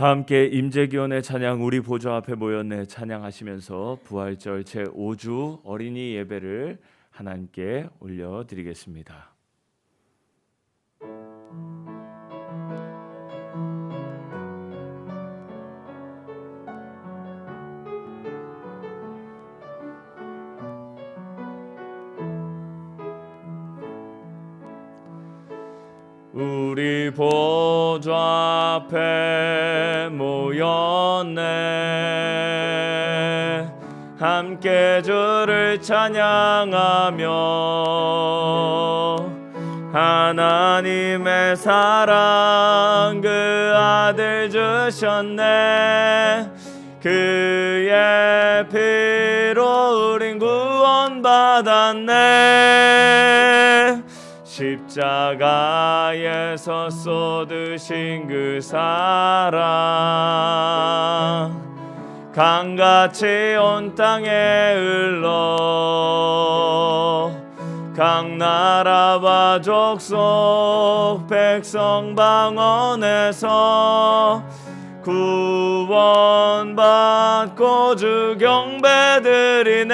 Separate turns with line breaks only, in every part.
다 함께 임재기원의 찬양 우리 보좌 앞에 모였네 찬양하시면서 부활절 제5주 어린이 예배를 하나님께 올려드리겠습니다. 우리 보좌 앞에 모였네 함께 주를 찬양하며 하나님의 사랑 그 아들 주셨네 그의 피로 우린 구원받았네 십자가에서 쏟으신 그 사랑 강같이 온 땅에 흘러 각 나라와 족속 백성 방언에서 구원받고 주 경배드리네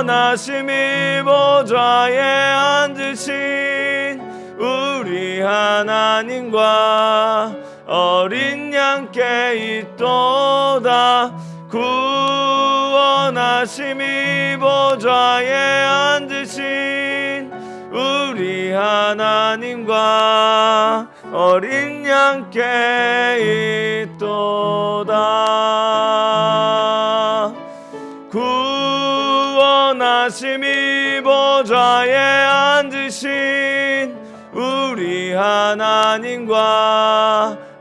구원하심이 보좌에 앉으신 우리 하나님과 어린 양께 있도다 구원하심이 보좌에 앉으신 우리 하나님과 어린 양께 있도다 구원하심이 보좌에 앉으신 우리 하나님과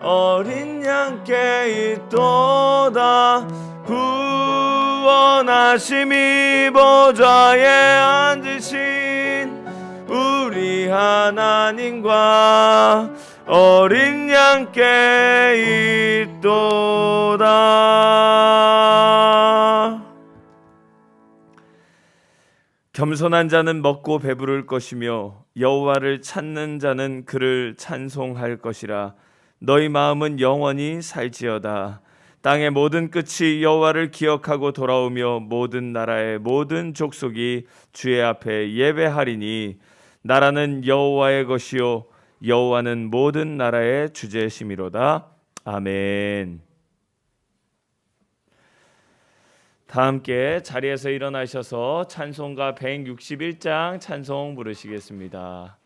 어린 양께 있도다 구원하심이 보좌에 앉으신 우리 하나님과 어린 양께 있도다. 겸손한 자는 먹고 배부를 것이며 여호와를 찾는 자는 그를 찬송할 것이라. 너희 마음은 영원히 살지어다. 땅의 모든 끝이 여호와를 기억하고 돌아오며 모든 나라의 모든 족속이 주의 앞에 예배하리니 나라는 여호와의 것이요 여호와는 모든 나라의 주제심이로다. 아멘. 다 함께 자리에서 일어나셔서 찬송가 161장 찬송 부르시겠습니다.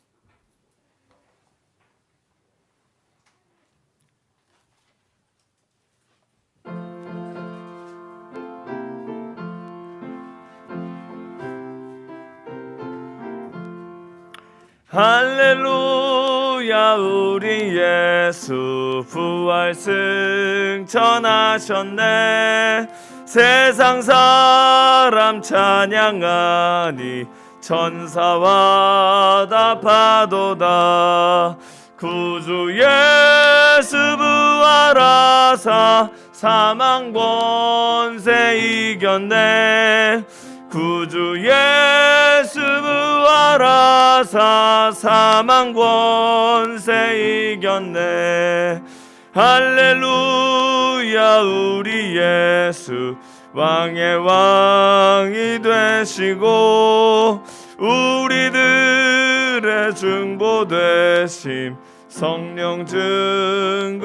할렐루야 우리 예수 부활 승천하셨네 세상 사람 찬양하니 천사와 다 파도다 구주 예수 부활하사 사망 권세 이겼네 구주 예수 부활하사 사망 권세 이겼네 할렐루야 우리 예수 왕의 왕이 되시고 우리들의 중보 되심 성령 증거하시네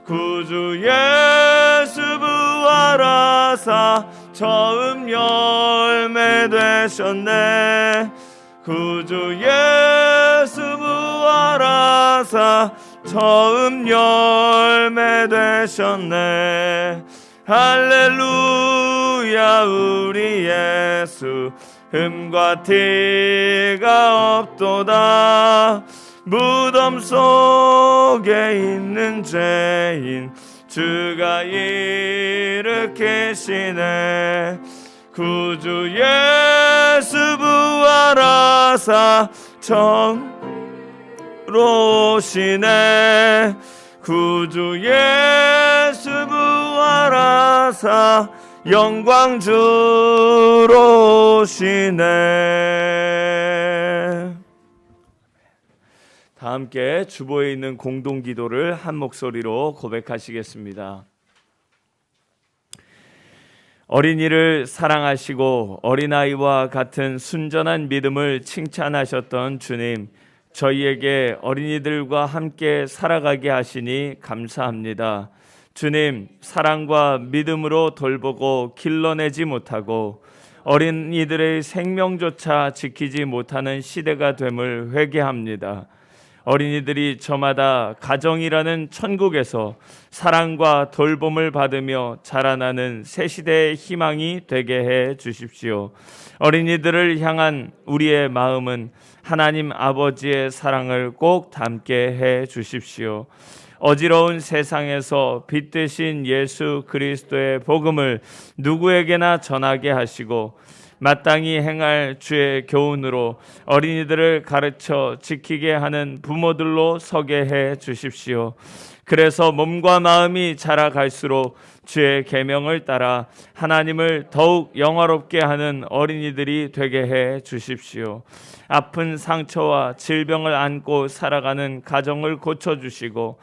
구주 예수 부활하사 처음 열매 되셨네 구주 예수 부활하사 처음 열매 되셨네 할렐루야 우리 예수 흠과 티가 없도다 무덤 속에 있는 죄인 주가 일으키시네 구주 예수 부활하사 처음으로 오시네 구주 예수 부활하사 영광 주로 오시네 함께 주보에 있는 공동 기도를 한 목소리로 고백하시겠습니다. 어린이를 사랑하시고 어린아이와 같은 순전한 믿음을 칭찬하셨던 주님, 저희에게 어린이들과 함께 살아가게 하시니 감사합니다. 주님, 사랑과 믿음으로 돌보고 길러내지 못하고 어린이들의 생명조차 지키지 못하는 시대가 됨을 회개합니다. 어린이들이 저마다 가정이라는 천국에서 사랑과 돌봄을 받으며 자라나는 새 시대의 희망이 되게 해 주십시오. 어린이들을 향한 우리의 마음은 하나님 아버지의 사랑을 꼭 담게 해 주십시오. 어지러운 세상에서 빛 되신 예수 그리스도의 복음을 누구에게나 전하게 하시고 마땅히 행할 주의 교훈으로 어린이들을 가르쳐 지키게 하는 부모들로 서게 해 주십시오. 그래서 몸과 마음이 자라갈수록 주의 계명을 따라 하나님을 더욱 영화롭게 하는 어린이들이 되게 해 주십시오. 아픈 상처와 질병을 안고 살아가는 가정을 고쳐주시고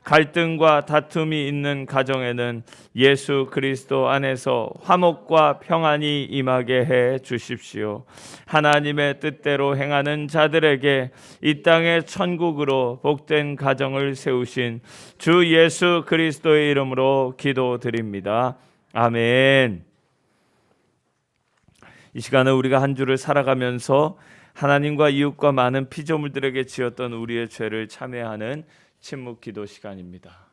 갈등과 다툼이 있는 가정에는 예수 그리스도 안에서 화목과 평안이 임하게 해 주십시오. 하나님의 뜻대로 행하는 자들에게 이 땅의 천국으로 복된 가정을 세우신 주 예수 그리스도의 이름으로 기도드립니다. 아멘. 이 시간은 우리가 한 주를 살아가면서 하나님과 이웃과 많은 피조물들에게 지었던 우리의 죄를 참회하는 침묵 기도 시간입니다.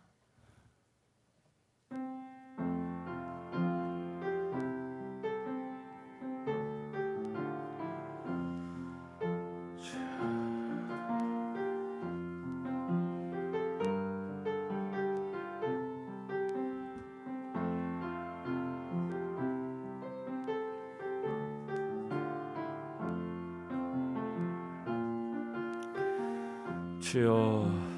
주여,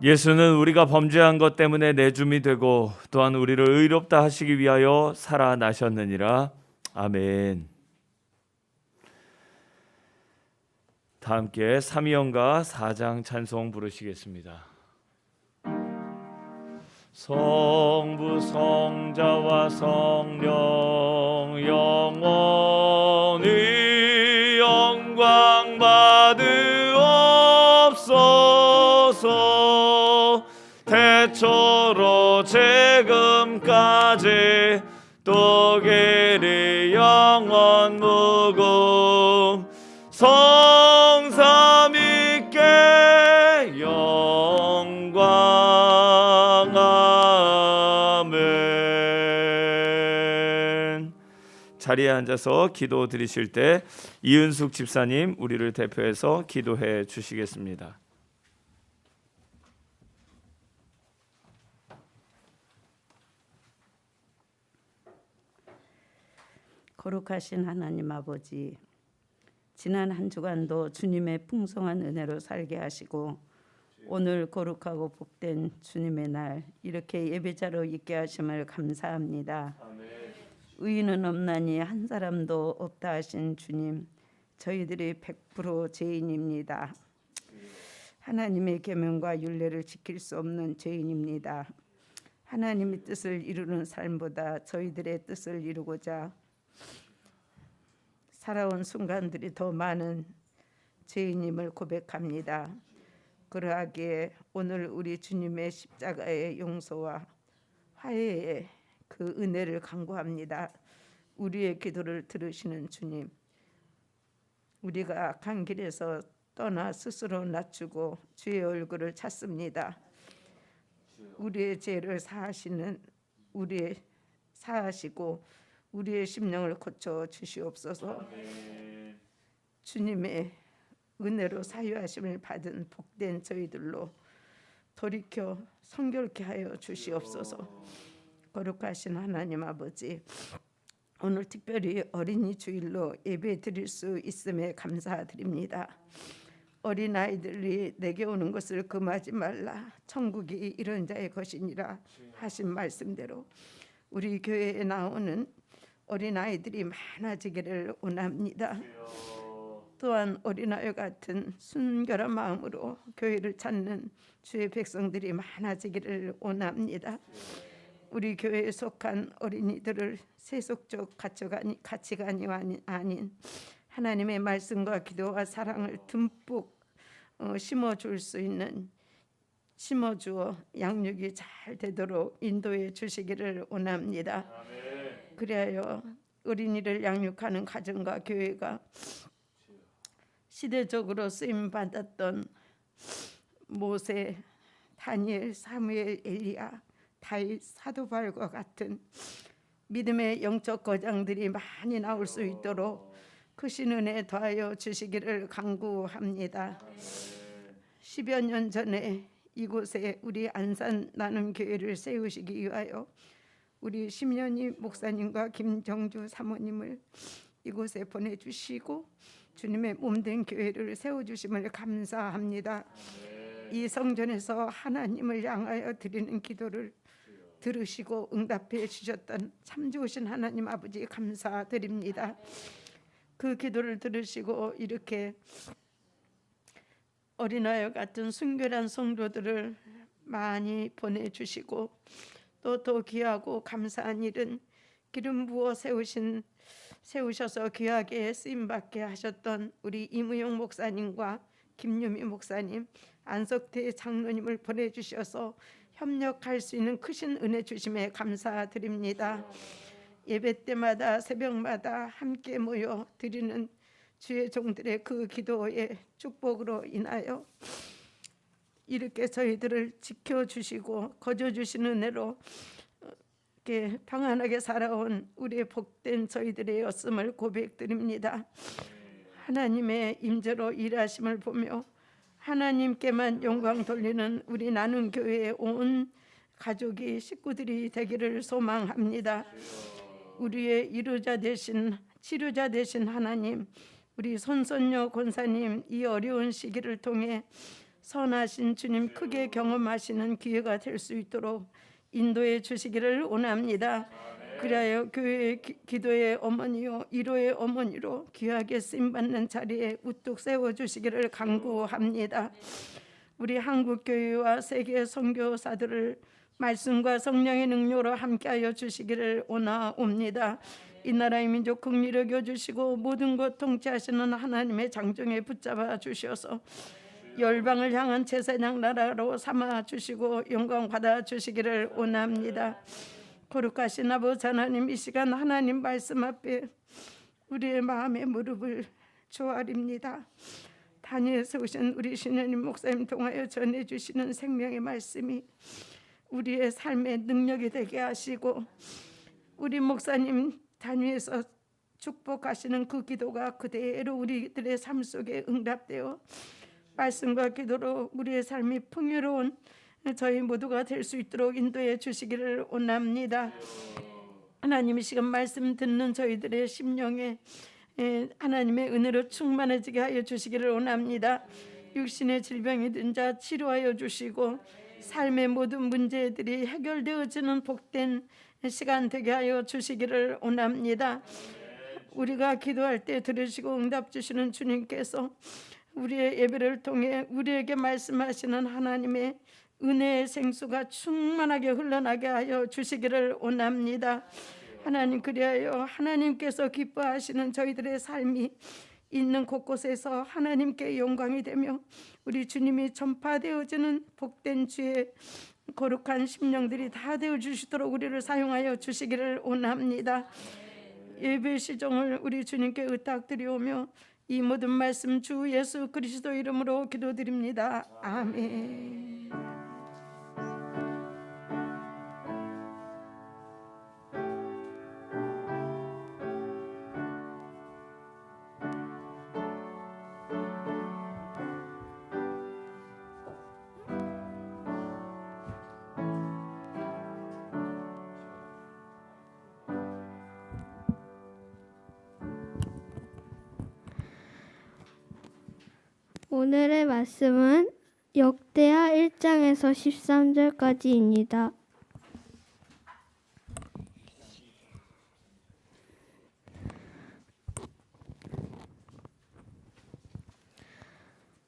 예수는 우리가 범죄한 것 때문에 내줌이 되고 또한 우리를 의롭다 하시기 위하여 살아나셨느니라. 아멘. 다 함께 삼위영가 4장 찬송 부르시겠습니다. 성부 성자와 성령 영원히 영광 받으옵소서. 태초로 지금까지 또 길이 영원 무궁 성삼위께 영광. 아멘. 자리에 앉아서 기도 드리실 때 이은숙 집사님 우리를 대표해서 기도해 주시겠습니다.
거룩하신 하나님 아버지, 지난 한 주간도 주님의 풍성한 은혜로 살게 하시고 오늘 거룩하고 복된 주님의 날 이렇게 예배자로 있게 하심을 감사합니다. 아멘. 의인은 없나니 한 사람도 없다 하신 주님, 저희들이 100% 죄인입니다. 하나님의 계명과 율례를 지킬 수 없는 죄인입니다. 하나님의 뜻을 이루는 삶보다 저희들의 뜻을 이루고자 살아온 순간들이 더 많은 죄인임을 고백합니다. 그러하기에 오늘 우리 주님의 십자가의 용서와 화해의 그 은혜를 간구합니다. 우리의 기도를 들으시는 주님, 우리가 악한 길에서 떠나 스스로 낮추고 주의 얼굴을 찾습니다. 우리의 죄를 사하시고 우리의 심령을 고쳐 주시옵소서. 주님의 은혜로 사유하심을 받은 복된 저희들로 돌이켜 성결케 하여 주시옵소서. 거룩하신 하나님 아버지, 오늘 특별히 어린이 주일로 예배 드릴 수 있음에 감사드립니다. 어린아이들이 내게 오는 것을 금하지 말라, 천국이 이런 자의 것이니라 하신 말씀대로 우리 교회에 나오는 어린아이들이 많아지기를 원합니다. 또한 어린아이 같은 순결한 마음으로 교회를 찾는 주의 백성들이 많아지기를 원합니다. 우리 교회에 속한 어린이들을 세속적 가치관이 아닌 하나님의 말씀과 기도와 사랑을 듬뿍 심어줄 수 있는, 심어주어 양육이 잘 되도록 인도해 주시기를 원합니다. 그리하여 어린이를 양육하는 가정과 교회가 시대적으로 쓰임 받았던 모세, 다니엘, 사무엘, 엘리야, 다윗, 사도바울과 같은 믿음의 영적 거장들이 많이 나올 수 있도록 크신 은혜 더하여 주시기를 간구합니다. 10여 년 전에 이곳에 우리 안산 나눔교회를 세우시기 위하여 우리 심연희 목사님과 김정주 사모님을 이곳에 보내주시고 주님의 몸된 교회를 세워주심을 감사합니다. 이 성전에서 하나님을 향하여 드리는 기도를 들으시고 응답해 주셨던 참 좋으신 하나님 아버지 감사드립니다. 그 기도를 들으시고 이렇게 어린아이 같은 순결한 성도들을 많이 보내주시고 또 더 귀하고 감사한 일은 기름 부어 세우셔서 귀하게 쓰임받게 하셨던 우리 이무용 목사님과 김유미 목사님, 안석태 장로님을 보내주셔서 협력할 수 있는 크신 은혜 주심에 감사드립니다. 예배 때마다 새벽마다 함께 모여 드리는 주의 종들의 그 기도의 축복으로 인하여 이렇게 저희들을 지켜주시고 거저주시는 은혜로 이렇게 평안하게 살아온 우리의 복된 저희들의 였음을 고백드립니다. 하나님의 임재로 일하심을 보며 하나님께만 영광 돌리는 우리 나눔교회의 온 가족이 식구들이 되기를 소망합니다. 우리의 이루자 되신 치료자 되신 하나님, 우리 손손녀 권사님 이 어려운 시기를 통해 선하신 주님 크게 경험하시는 기회가 될 수 있도록 인도해 주시기를 원합니다. 그리하여 교회의 기도의 어머니요 위로의 어머니로 귀하게 쓰임받는 자리에 우뚝 세워주시기를 간구합니다. 우리 한국교회와 세계 선교사들을 말씀과 성령의 능력으로 함께하여 주시기를 원하옵니다. 이 나라의 민족 긍휼히 여겨주시고 모든 것 통치하시는 하나님의 장정에 붙잡아 주셔서 열방을 향한 제사장 나라로 삼아 주시고 영광 받아 주시기를 원합니다. 거룩하신 아버지 하나님, 이 시간 하나님 말씀 앞에 우리의 마음의 무릎을 조아립니다. 단위에 세우신 우리 신현임 목사님 통하여 전해주시는 생명의 말씀이 우리의 삶의 능력이 되게 하시고 우리 목사님 단위에서 축복하시는 그 기도가 그대로 우리들의 삶 속에 응답되어 말씀과 기도로 우리의 삶이 풍요로운 저희 모두가 될 수 있도록 인도해 주시기를 원합니다. 하나님, 이 시간 말씀 듣는 저희들의 심령에 하나님의 은혜로 충만해지게 하여 주시기를 원합니다. 육신의 질병이 든 자 치료하여 주시고 삶의 모든 문제들이 해결되어지는 복된 시간 되게 하여 주시기를 원합니다. 우리가 기도할 때 들으시고 응답 주시는 주님께서 우리의 예배를 통해 우리에게 말씀하시는 하나님의 은혜의 생수가 충만하게 흘러나게 하여 주시기를 원합니다. 하나님, 그리하여 하나님께서 기뻐하시는 저희들의 삶이 있는 곳곳에서 하나님께 영광이 되며 우리 주님이 전파되어지는 복된 주의 거룩한 심령들이 다 되어 주시도록 우리를 사용하여 주시기를 원합니다. 예배 시종을 우리 주님께 의탁드리오며 이 모든 말씀 주 예수 그리스도 이름으로 기도드립니다. 아멘.
오늘의 말씀은 역대하 1장에서 13절까지입니다.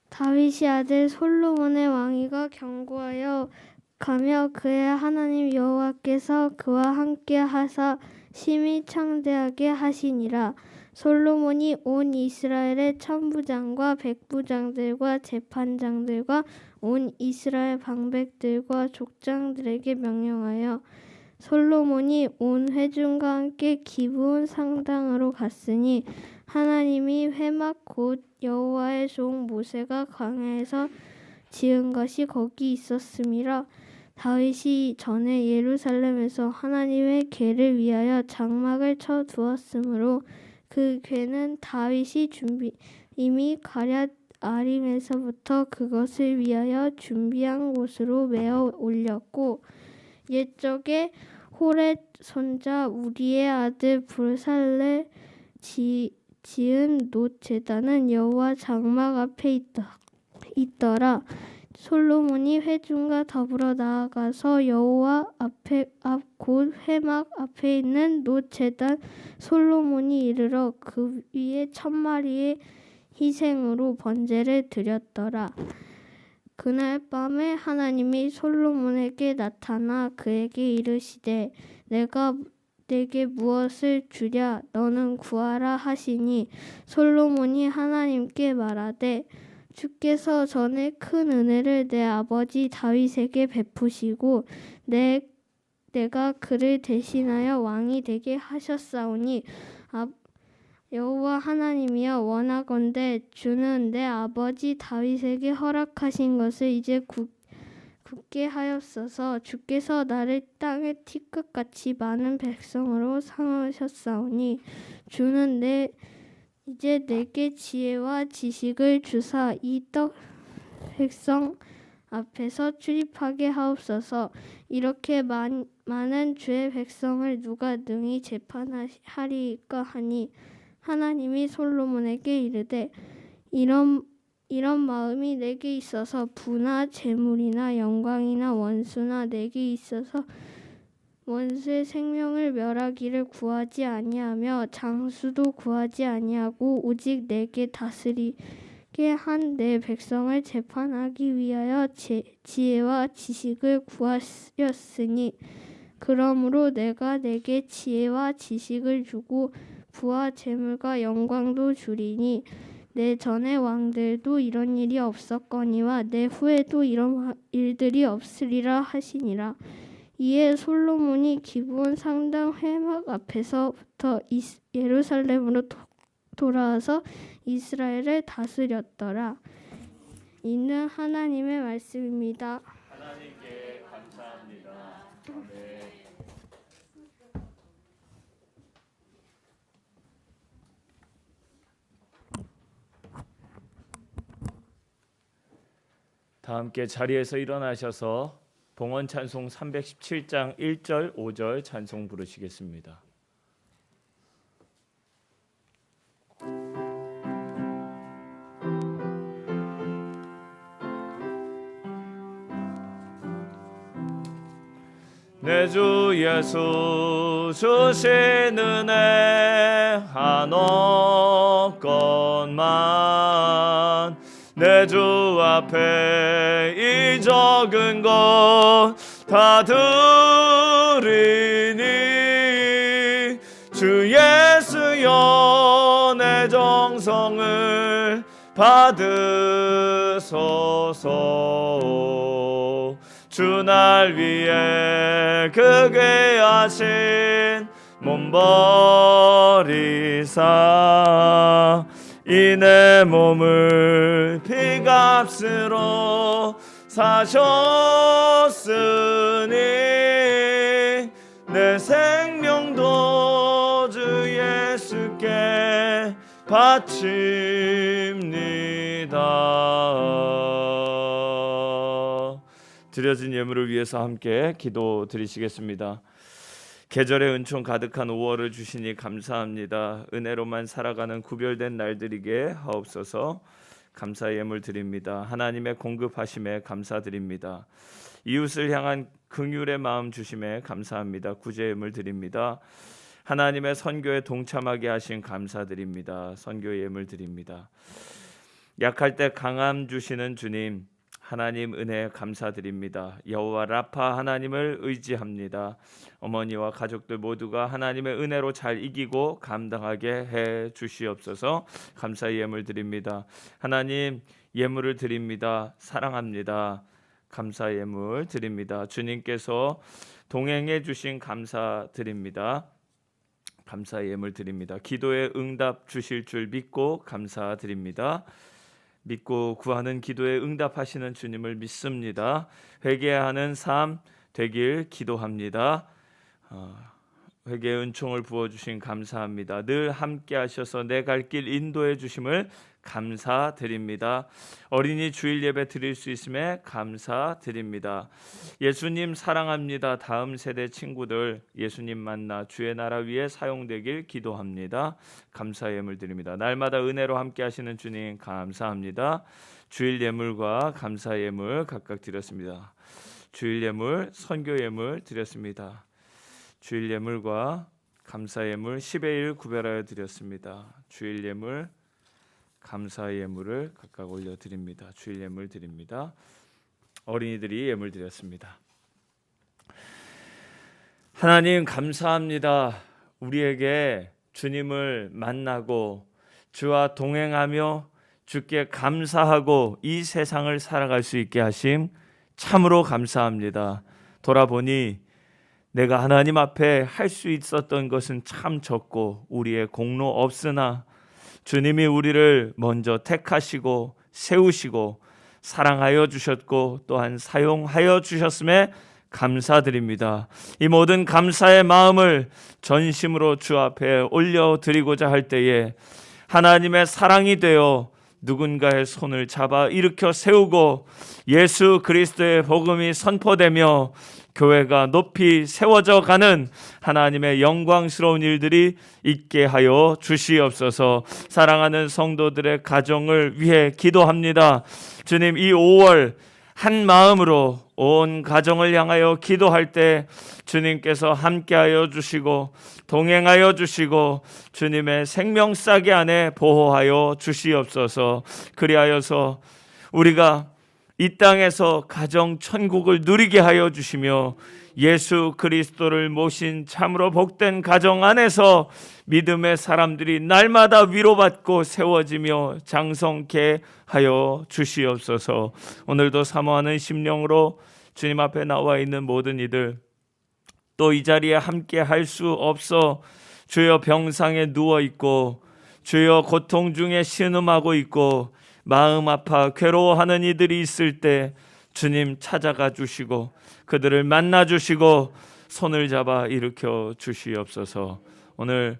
다윗의 아들 솔로몬의 왕위가 견고하여 가며 그의 하나님 여호와께서 그와 함께 하사 심히 창대하게 하시니라. 솔로몬이 온 이스라엘의 천부장과 백부장들과 재판장들과 온 이스라엘 방백들과 족장들에게 명령하여 솔로몬이 온 회중과 함께 기브온 상당으로 갔으니 하나님이 회막 곧 여호와의 종 모세가 광야에서 지은 것이 거기 있었음이라. 다윗이 전에 예루살렘에서 하나님의 궤를 위하여 장막을 쳐 두었으므로 그 궤는 다윗이 이미 가랴 아림에서부터 그것을 위하여 준비한 곳으로 메어 올렸고 옛적에 호렛 손자 우리의 아들 불살레 지은 놋 제단은 여호와 장막 앞에 있더라. 솔로몬이 회중과 더불어 나아가서 여호와 곧 회막 앞에 있는 놋 제단 솔로몬이 이르러 그 위에 1000마리의 희생으로 번제를 드렸더라. 그날 밤에 하나님이 솔로몬에게 나타나 그에게 이르시되 내가 내게 무엇을 주랴 너는 구하라 하시니 솔로몬이 하나님께 말하되 주께서 전에 큰 은혜를 내 아버지 다윗에게 베푸시고 내가 그를 대신하여 왕이 되게 하셨사오니 여호와 하나님이여 원하건대 주는 내 아버지 다윗에게 허락하신 것을 이제 굳게 하옵소서. 주께서 나를 땅의 티끌같이 많은 백성으로 삼으셨사오니 주는 이제 내게 지혜와 지식을 주사 이 백성 앞에서 출입하게 하옵소서. 이렇게 많은 주의 백성을 누가 능히 재판하리까 하니 하나님이 솔로몬에게 이르되 이런 마음이 내게 있어서 부나 재물이나 영광이나 원수나 내게 있어서 원수의 생명을 멸하기를 구하지 아니하며 장수도 구하지 아니하고 오직 내게 다스리게 한 내 백성을 재판하기 위하여 지혜와 지식을 구하였으니 그러므로 내가 내게 지혜와 지식을 주고 부와 재물과 영광도 주리니 내 전의 왕들도 이런 일이 없었거니와 내 후에도 이런 일들이 없으리라 하시니라. 이에 솔로몬이 기브온 상당 회막 앞에서부터 예루살렘으로 돌아와서 이스라엘을 다스렸더라. 이는 하나님의 말씀입니다.
하나님께 감사합니다. 아멘. 다 함께 자리에서 일어나셔서 봉헌 찬송 317장 1절 5절 찬송 부르시겠습니다. 내 주 예수 주신 은혜 한없건만 내 주 앞에 이 적은 것 다 드리니 주 예수 연애 내 정성을 받으소서. 주 날 위해 그 귀하신 몸 버리사 이 내 몸을 피값으로 사셨으니 내 생명도 주 예수께 바칩니다. 드려진 예물을 위해서 함께 기도 드리시겠습니다. 계절의 은총 가득한 5월을 주시니 감사합니다. 은혜로만 살아가는 구별된 날들이게 하옵소서. 감사 예물 드립니다. 하나님의 공급하심에 감사드립니다. 이웃을 향한 긍휼의 마음 주심에 감사합니다. 구제 예물 드립니다. 하나님의 선교에 동참하게 하신 감사드립니다. 선교 예물 드립니다. 약할 때 강함 주시는 주님, 하나님 은혜 감사드립니다. 여호와 라파 하나님을 의지합니다. 어머니와 가족들 모두가 하나님의 은혜로 잘 이기고 감당하게 해 주시옵소서. 감사 예물 드립니다. 하나님 예물을 드립니다. 사랑합니다. 감사 예물 드립니다. 주님께서 동행해 주신 감사드립니다. 감사 예물 드립니다. 기도에 응답 주실 줄 믿고 감사드립니다. 믿고 구하는 기도에 응답하시는 주님을 믿습니다. 회개하는 삶 되길 기도합니다. 회개의 은총을 부어주신 감사합니다. 늘 함께 하셔서 내 갈 길 인도해 주심을 감사드립니다. 어린이 주일 예배 드릴 수 있음에 감사드립니다. 예수님 사랑합니다. 다음 세대 친구들 예수님 만나 주의 나라 위에 사용되길 기도합니다. 감사 예물 드립니다. 날마다 은혜로 함께 하시는 주님 감사합니다. 주일 예물과 감사 예물 각각 드렸습니다. 주일 예물, 선교 예물 드렸습니다. 주일 예물과 감사 예물 10의 1 구별하여 드렸습니다. 주일 예물, 감사 예물을 각각 올려드립니다. 주일 예물 드립니다. 어린이들이 예물 드렸습니다. 하나님 감사합니다. 우리에게 주님을 만나고 주와 동행하며 주께 감사하고 이 세상을 살아갈 수 있게 하심 참으로 감사합니다. 돌아보니 내가 하나님 앞에 할 수 있었던 것은 참 적고 우리의 공로 없으나 주님이 우리를 먼저 택하시고 세우시고 사랑하여 주셨고 또한 사용하여 주셨음에 감사드립니다. 이 모든 감사의 마음을 전심으로 주 앞에 올려드리고자 할 때에 하나님의 사랑이 되어 누군가의 손을 잡아 일으켜 세우고 예수 그리스도의 복음이 선포되며 교회가 높이 세워져 가는 하나님의 영광스러운 일들이 있게 하여 주시옵소서. 사랑하는 성도들의 가정을 위해 기도합니다. 주님, 이 5월 한 마음으로 온 가정을 향하여 기도할 때 주님께서 함께하여 주시고 동행하여 주시고 주님의 생명싸개 안에 보호하여 주시옵소서. 그리하여서 우리가 이 땅에서 가정 천국을 누리게 하여 주시며 예수 그리스도를 모신 참으로 복된 가정 안에서 믿음의 사람들이 날마다 위로받고 세워지며 장성케 하여 주시옵소서. 오늘도 사모하는 심령으로 주님 앞에 나와 있는 모든 이들, 또 이 자리에 함께 할 수 없어 주여 병상에 누워 있고 주여 고통 중에 신음하고 있고 마음 아파 괴로워하는 이들이 있을 때 주님 찾아가 주시고 그들을 만나 주시고 손을 잡아 일으켜 주시옵소서. 오늘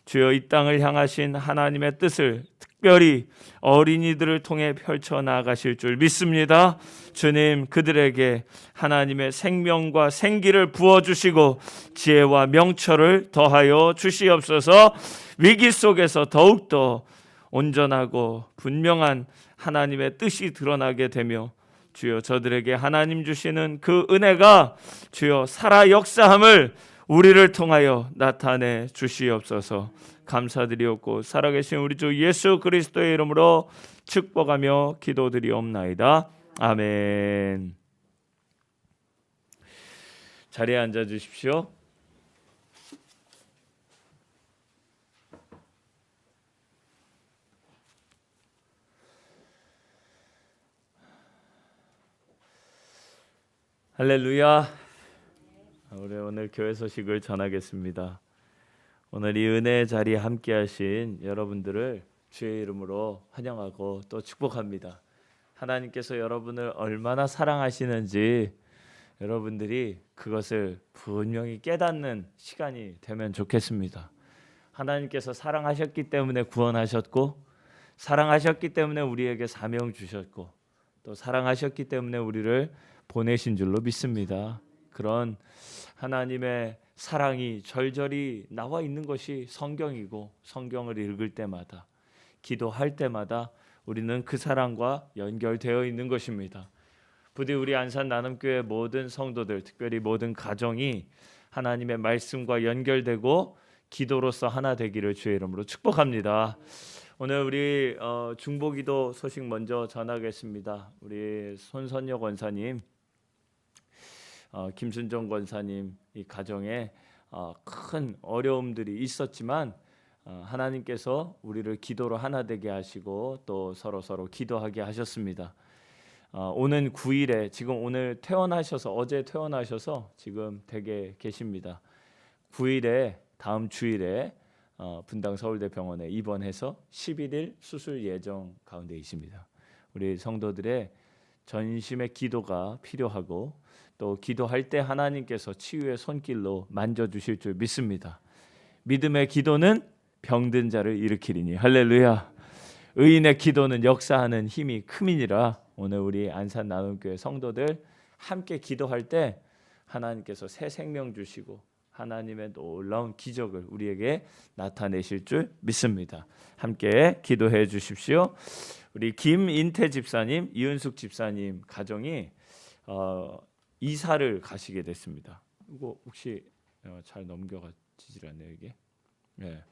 주여 이 땅을 향하신 하나님의 뜻을 특별히 어린이들을 통해 펼쳐 나가실 줄 믿습니다. 주님, 그들에게 하나님의 생명과 생기를 부어주시고 지혜와 명철을 더하여 주시옵소서. 위기 속에서 더욱더 온전하고 분명한 하나님의 뜻이 드러나게 되며 주여 저들에게 하나님 주시는 그 은혜가 주여 살아 역사함을 우리를 통하여 나타내 주시옵소서. 감사드리옵고 살아계신 우리 주 예수 그리스도의 이름으로 축복하며 기도드리옵나이다. 아멘. 자리에 앉아 주십시오. 네. 할렐루야. 우리 오늘 교회 소식을 전하겠습니다. 오늘 이 은혜의 자리에 함께하신 여러분들을 주의 이름으로 환영하고 또 축복합니다. 하나님께서 여러분을 얼마나 사랑하시는지 여러분들이 그것을 분명히 깨닫는 시간이 되면 좋겠습니다. 하나님께서 사랑하셨기 때문에 구원하셨고, 사랑하셨기 때문에 우리에게 사명 주셨고, 또 사랑하셨기 때문에 우리를 보내신 줄로 믿습니다. 그런 하나님의 사랑이 절절히 나와 있는 것이 성경이고, 성경을 읽을 때마다, 기도할 때마다 우리는 그 사랑과 연결되어 있는 것입니다. 부디 우리 안산 나눔교회 모든 성도들, 특별히 모든 가정이 하나님의 말씀과 연결되고 기도로서 하나 되기를 주의 이름으로 축복합니다. 오늘 우리 중보기도 소식 먼저 전하겠습니다. 우리 손선녀 권사님, 김순정 권사님 이 가정에 큰 어려움들이 있었지만 하나님께서 우리를 기도로 하나 되게 하시고 또 서로 기도하게 하셨습니다. 오는 9일에 지금 오늘 퇴원하셔서 어제 퇴원하셔서 지금 댁에 계십니다. 9일에 다음 주일에 분당 서울대병원에 입원해서 11일 수술 예정 가운데 있습니다. 우리 성도들의 전심의 기도가 필요하고 또 기도할 때 하나님께서 치유의 손길로 만져주실 줄 믿습니다. 믿음의 기도는 병든 자를 일으키리니 할렐루야. 의인의 기도는 역사하는 힘이 큼이니라. 오늘 우리 안산 나눔교회 성도들 함께 기도할 때 하나님께서 새 생명 주시고 하나님의 놀라운 기적을 우리에게 나타내실 줄 믿습니다. 함께 기도해 주십시오. 우리 김인태 집사님, 이은숙 집사님 가정이 이사를 가시게 됐습니다. 이거 혹시 잘 넘겨가지질 않네요 이게. 네.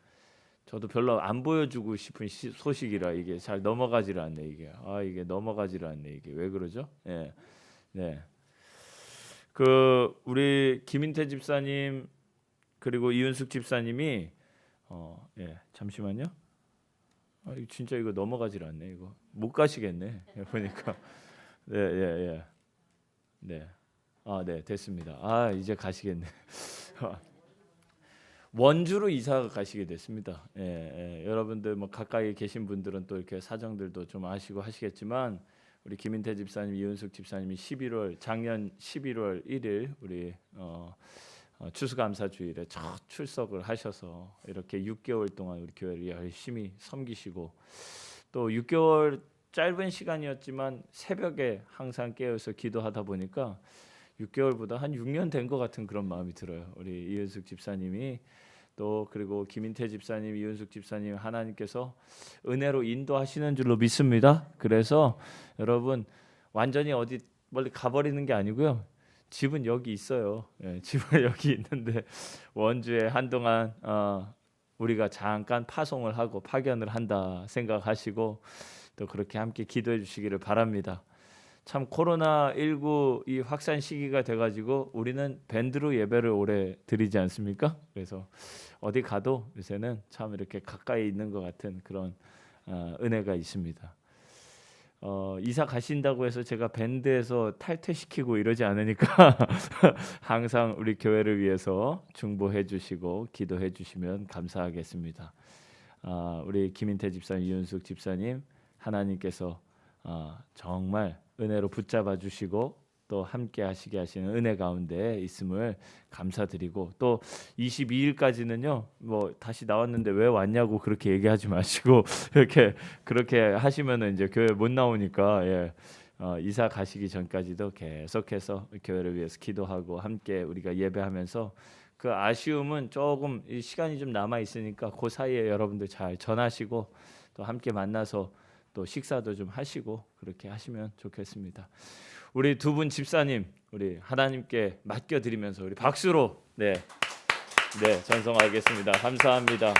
저도 별로 안 보여주고 싶은 소식이라 이게 잘 넘어가지를 않네 이게. 이게 넘어가지를 않네 이게. 왜 그러죠? 네. 네. 그 우리 김인태 집사님 그리고 이윤숙 집사님이 잠시만요. 이거 진짜 이거 넘어가지를 않네 이거. 못 가시겠네. 보니까. 네. 네. 네, 됐습니다. 이제 가시겠네. 원주로 이사가 가시게 됐습니다. 여러분들 뭐 가까이 계신 분들은 또 이렇게 사정들도 좀 아시고 하시겠지만 우리 김인태 집사님, 이은숙 집사님이 작년 11월 1일 우리 추수감사 주일에 첫 출석을 하셔서 이렇게 6개월 동안 우리 교회를 열심히 섬기시고 또 6개월 짧은 시간이었지만 새벽에 항상 깨어서 기도하다 보니까 6개월보다 한 6년 된 것 같은 그런 마음이 들어요. 우리 이은숙 집사님이 또 그리고 김인태 집사님, 이은숙 집사님 하나님께서 은혜로 인도하시는 줄로 믿습니다. 그래서 여러분 완전히 어디 멀리 가버리는 게 아니고요. 집은 여기 있어요. 집은 여기 있는데 원주에 한동안 우리가 잠깐 파송을 하고 파견을 한다 생각하시고 또 그렇게 함께 기도해 주시기를 바랍니다. 참 코로나19 이 확산 시기가 돼가지고 우리는 밴드로 예배를 오래 드리지 않습니까? 그래서 어디 가도 요새는 참 이렇게 가까이 있는 것 같은 그런 은혜가 있습니다. 이사 가신다고 해서 제가 밴드에서 탈퇴시키고 이러지 않으니까 항상 우리 교회를 위해서 중보해 주시고 기도해 주시면 감사하겠습니다. 우리 김인태 집사님, 이윤숙 집사님 하나님께서 정말 은혜로 붙잡아 주시고 또 함께 하시게 하시는 은혜 가운데 있음을 감사드리고 또 22일까지는요 뭐 다시 나왔는데 왜 왔냐고 그렇게 얘기하지 마시고 그렇게 하시면은 이제 교회 못 나오니까 이사 가시기 전까지도 계속해서 교회를 위해서 기도하고 함께 우리가 예배하면서 그 아쉬움은 조금 이 시간이 좀 남아 있으니까 그 사이에 여러분들 잘 전하시고 또 함께 만나서 또 식사도 좀 하시고 그렇게 하시면 좋겠습니다. 우리 두 분 집사님 우리 하나님께 맡겨드리면서 우리 박수로 전송하겠습니다. 감사합니다.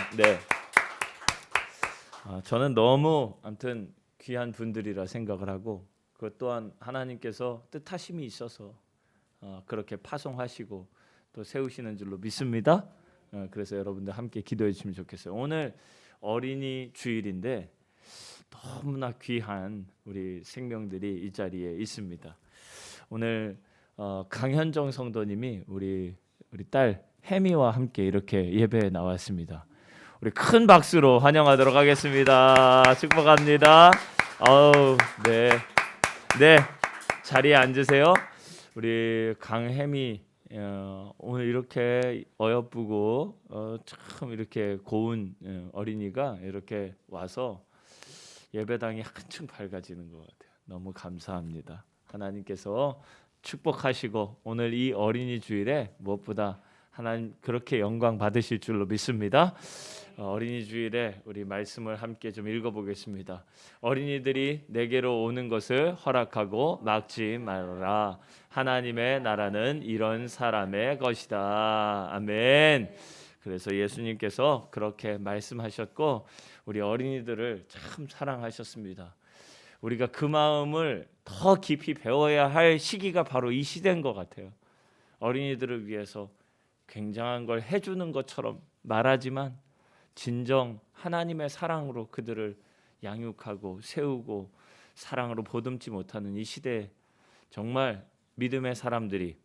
저는 너무 아무튼 귀한 분들이라 생각을 하고 그것 또한 하나님께서 뜻하심이 있어서 그렇게 파송하시고 또 세우시는 줄로 믿습니다. 그래서 여러분들 함께 기도해 주시면 좋겠어요. 오늘 어린이 주일인데 너무나 귀한 우리 생명들이 이 자리에 있습니다. 오늘 강현정 성도님이 우리 딸 혜미와 함께 이렇게 예배에 나왔습니다. 우리 큰 박수로 환영하도록 하겠습니다. 축복합니다. 네, 네, 자리에 앉으세요. 우리 강혜미 오늘 이렇게 어여쁘고 참 이렇게 고운 어린이가 이렇게 와서 예배당이 한층 밝아지는 것 같아요. 너무 감사합니다. 하나님께서 축복하시고 오늘 이 어린이 주일에 무엇보다 하나님 그렇게 영광 받으실 줄로 믿습니다. 어린이 주일에 우리 말씀을 함께 좀 읽어보겠습니다. 어린이들이 내게로 오는 것을 허락하고 막지 말라. 하나님의 나라는 이런 사람의 것이다. 아멘. 그래서 예수님께서 그렇게 말씀하셨고 우리 어린이들을 참 사랑하셨습니다. 우리가 그 마음을 더 깊이 배워야 할 시기가 바로 이 시대인 것 같아요. 어린이들을 위해서 굉장한 걸 해주는 것처럼 말하지만 진정 하나님의 사랑으로 그들을 양육하고 세우고 사랑으로 보듬지 못하는 이 시대에 정말 믿음의 사람들이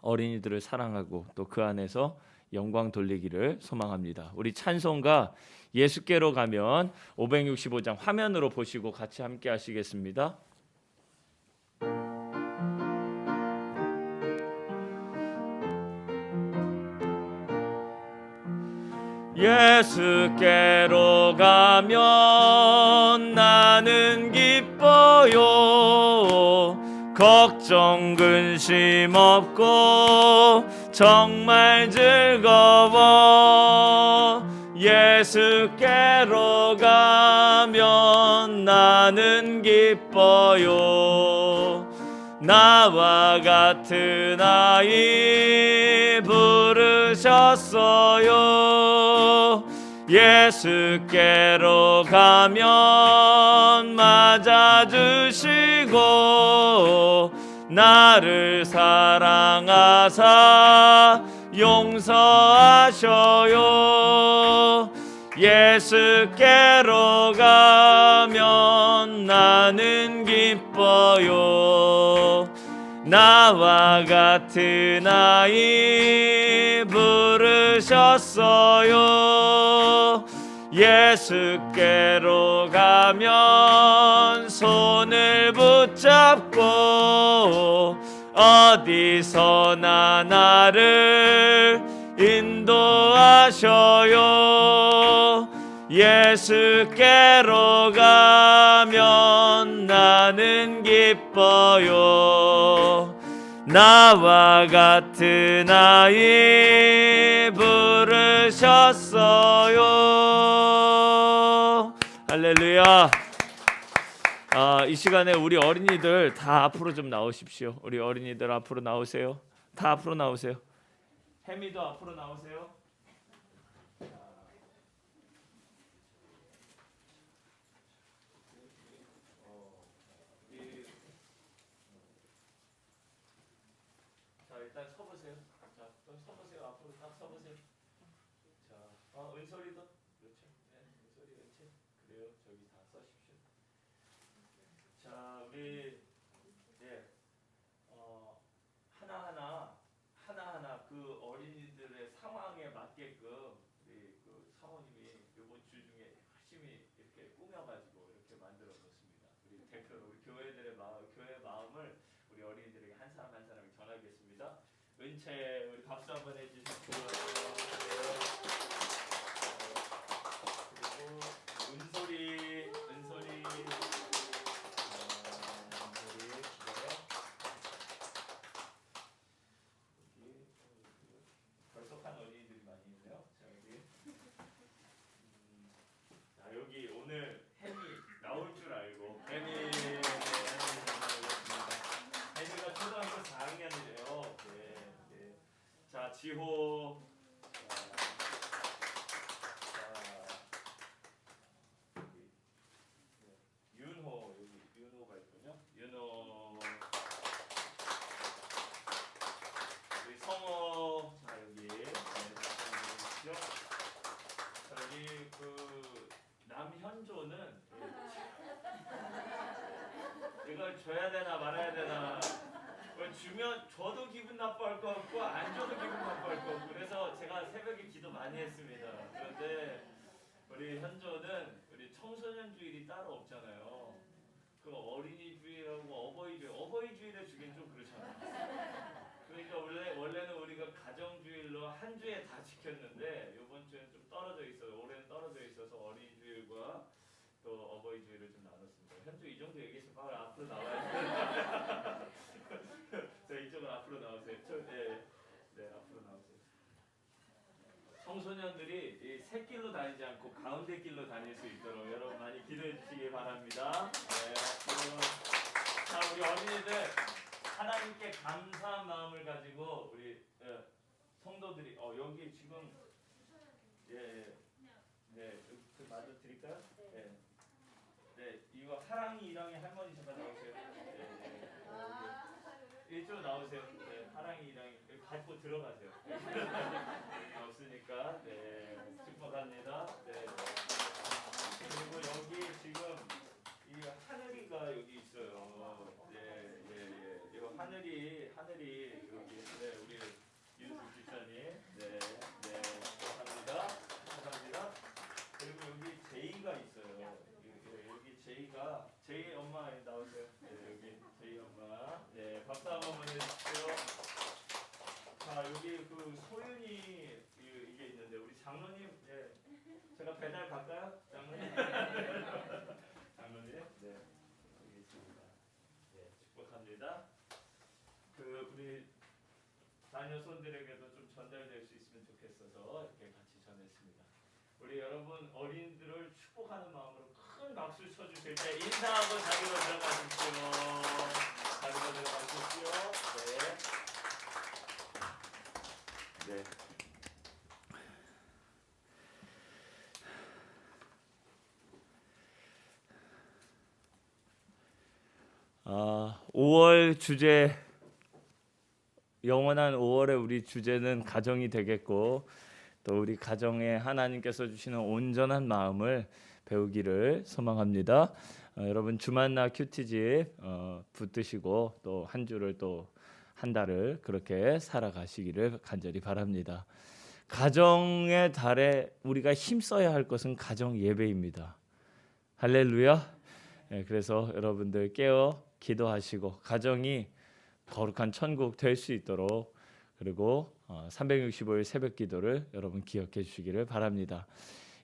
어린이들을 사랑하고 또 그 안에서 영광 돌리기를 소망합니다. 우리 찬송가 예수께로 가면 565장 화면으로 보시고 같이 함께 하시겠습니다. 예수께로 가면 나는 기뻐요. 걱정 근심 없고 정말 즐거워. 예수께로 가면 나는 기뻐요. 나와 같은 아이 부르셨어요. 예수께로 가면 맞아주시고 나를 사랑하사 용서하셔요. 예수께로 가면 나는 기뻐요. 나와 같은 아이 부르셨어요. 예수께로 가면 손을 붙잡고 어디서나 나를 인도하셔요. 예수께로 가면 나는 기뻐요. 나와 같은 아이 부르셨어요. 할렐루야. 이 시간에 우리 어린이들 다 앞으로 좀 나오십시오. 우리 어린이들 앞으로 나오세요. 다 앞으로 나오세요. 혜미도 앞으로 나오세요. 자, 일단 서보세요. 자, 좀 서보세요. 앞으로 딱 서보세요. 자, 은솔이도 그렇죠. 네, 은솔이 그렇지. 그래요. 저기 다 써십시오. 자, 우리 하나하나 그 어린이들의 상황에 맞게끔 우리 그 사모님이 이번 주 중에 열심히 이렇게 꾸며가지고 이렇게 만들어 놓습니다. 우리 대표 우리 교회들의 교회 마음을 우리 어린이들에게 한 사람 한 사람이 전하겠습니다. 은채 우리 박수 한번 해주십시오. 그리고 은솔이 벌떡한 어린이들이 많이 있네요. 자, 여기 오늘 혜미 나올 줄 알고 혜미가 초등학교 4학년이래요. 네. 자, 지호. 윤호 여기 윤호가 있군요. 윤호. 우리 성호. 자, 여기. 저기 그 남현조는 이걸 줘야 되나 말아야 되나 주면 줘도 기분 나빠할 것 같고 안 줘도 기분 나빠할 것 같고 그래서 제가 새벽에 기도 많이 했습니다. 그런데 우리 현조는 우리 청소년 주일이 따로 없잖아요. 그 어린이 주일하고 어버이 주일에 주긴 좀 그렇잖아요. 그러니까 원래는 우리가 가정 주일로 한 주에 다 지켰는데 이번 주엔 좀 떨어져 있어요. 올해는 떨어져 있어서 어린이 주일과 또 어버이 주일을 좀 나눴습니다. 현조 이 정도 얘기했으면 빨리 앞으로 나와야 자 이쪽으로 앞으로 나오세요. 네 앞으로 나오세요. 청소년들이 이 새길로 다니지 않고 가운데 길로 다닐 수 있도록 여러분 많이 기도해 주시기 바랍니다. 네, 자 우리 어린이들 하나님께 감사한 마음을 가지고 우리 성도들이 여기 지금 그 마저 드릴까요? 네 이거 하랑이 이랑이 할머니 잠깐 나오세요. 이쪽으로 나오세요. 네, 하랑이 이랑이 가지고 들어가세요. 없으니까 네 축복합니다. 네 그리고 여기 지금 이 하늘이가 여기 있어요. 이거 하늘이 여기 우리 윤수 집사님 감사합니다. 그리고 여기 제이가 있어요. 여기 제이 엄마 나오세요. 여기 제이 엄마 박수 한번 보내주십시오. 자 여기 그 소윤이 이게 있는데 우리 장로님 제가 배달 갈까요? 장로님 장로님 여기 있습니다. 축복합니다. 그 우리 자녀손들에게도 좀 전달될 수 있으면 좋겠어서 이렇게 같이 전했습니다. 우리 여러분 어린이들을 축복하는 마음으로 큰 박수 쳐주실 때 인사하고 자리로 들어가십시오. 자리로 들어가십시오. 네. 5월 주제 영원한 5월의 우리 주제는 가정이 되겠고 또 우리 가정에 하나님께서 주시는 온전한 마음을 배우기를 소망합니다. 여러분 주만나 큐티집 붙드시고 또 한 주를 또 한 달을 그렇게 살아가시기를 간절히 바랍니다. 가정의 달에 우리가 힘써야 할 것은 가정 예배입니다. 할렐루야. 그래서 여러분들 깨어 기도하시고 가정이 거룩한 천국 될 수 있도록 그리고 365일 새벽 기도를 여러분 기억해 주시기를 바랍니다.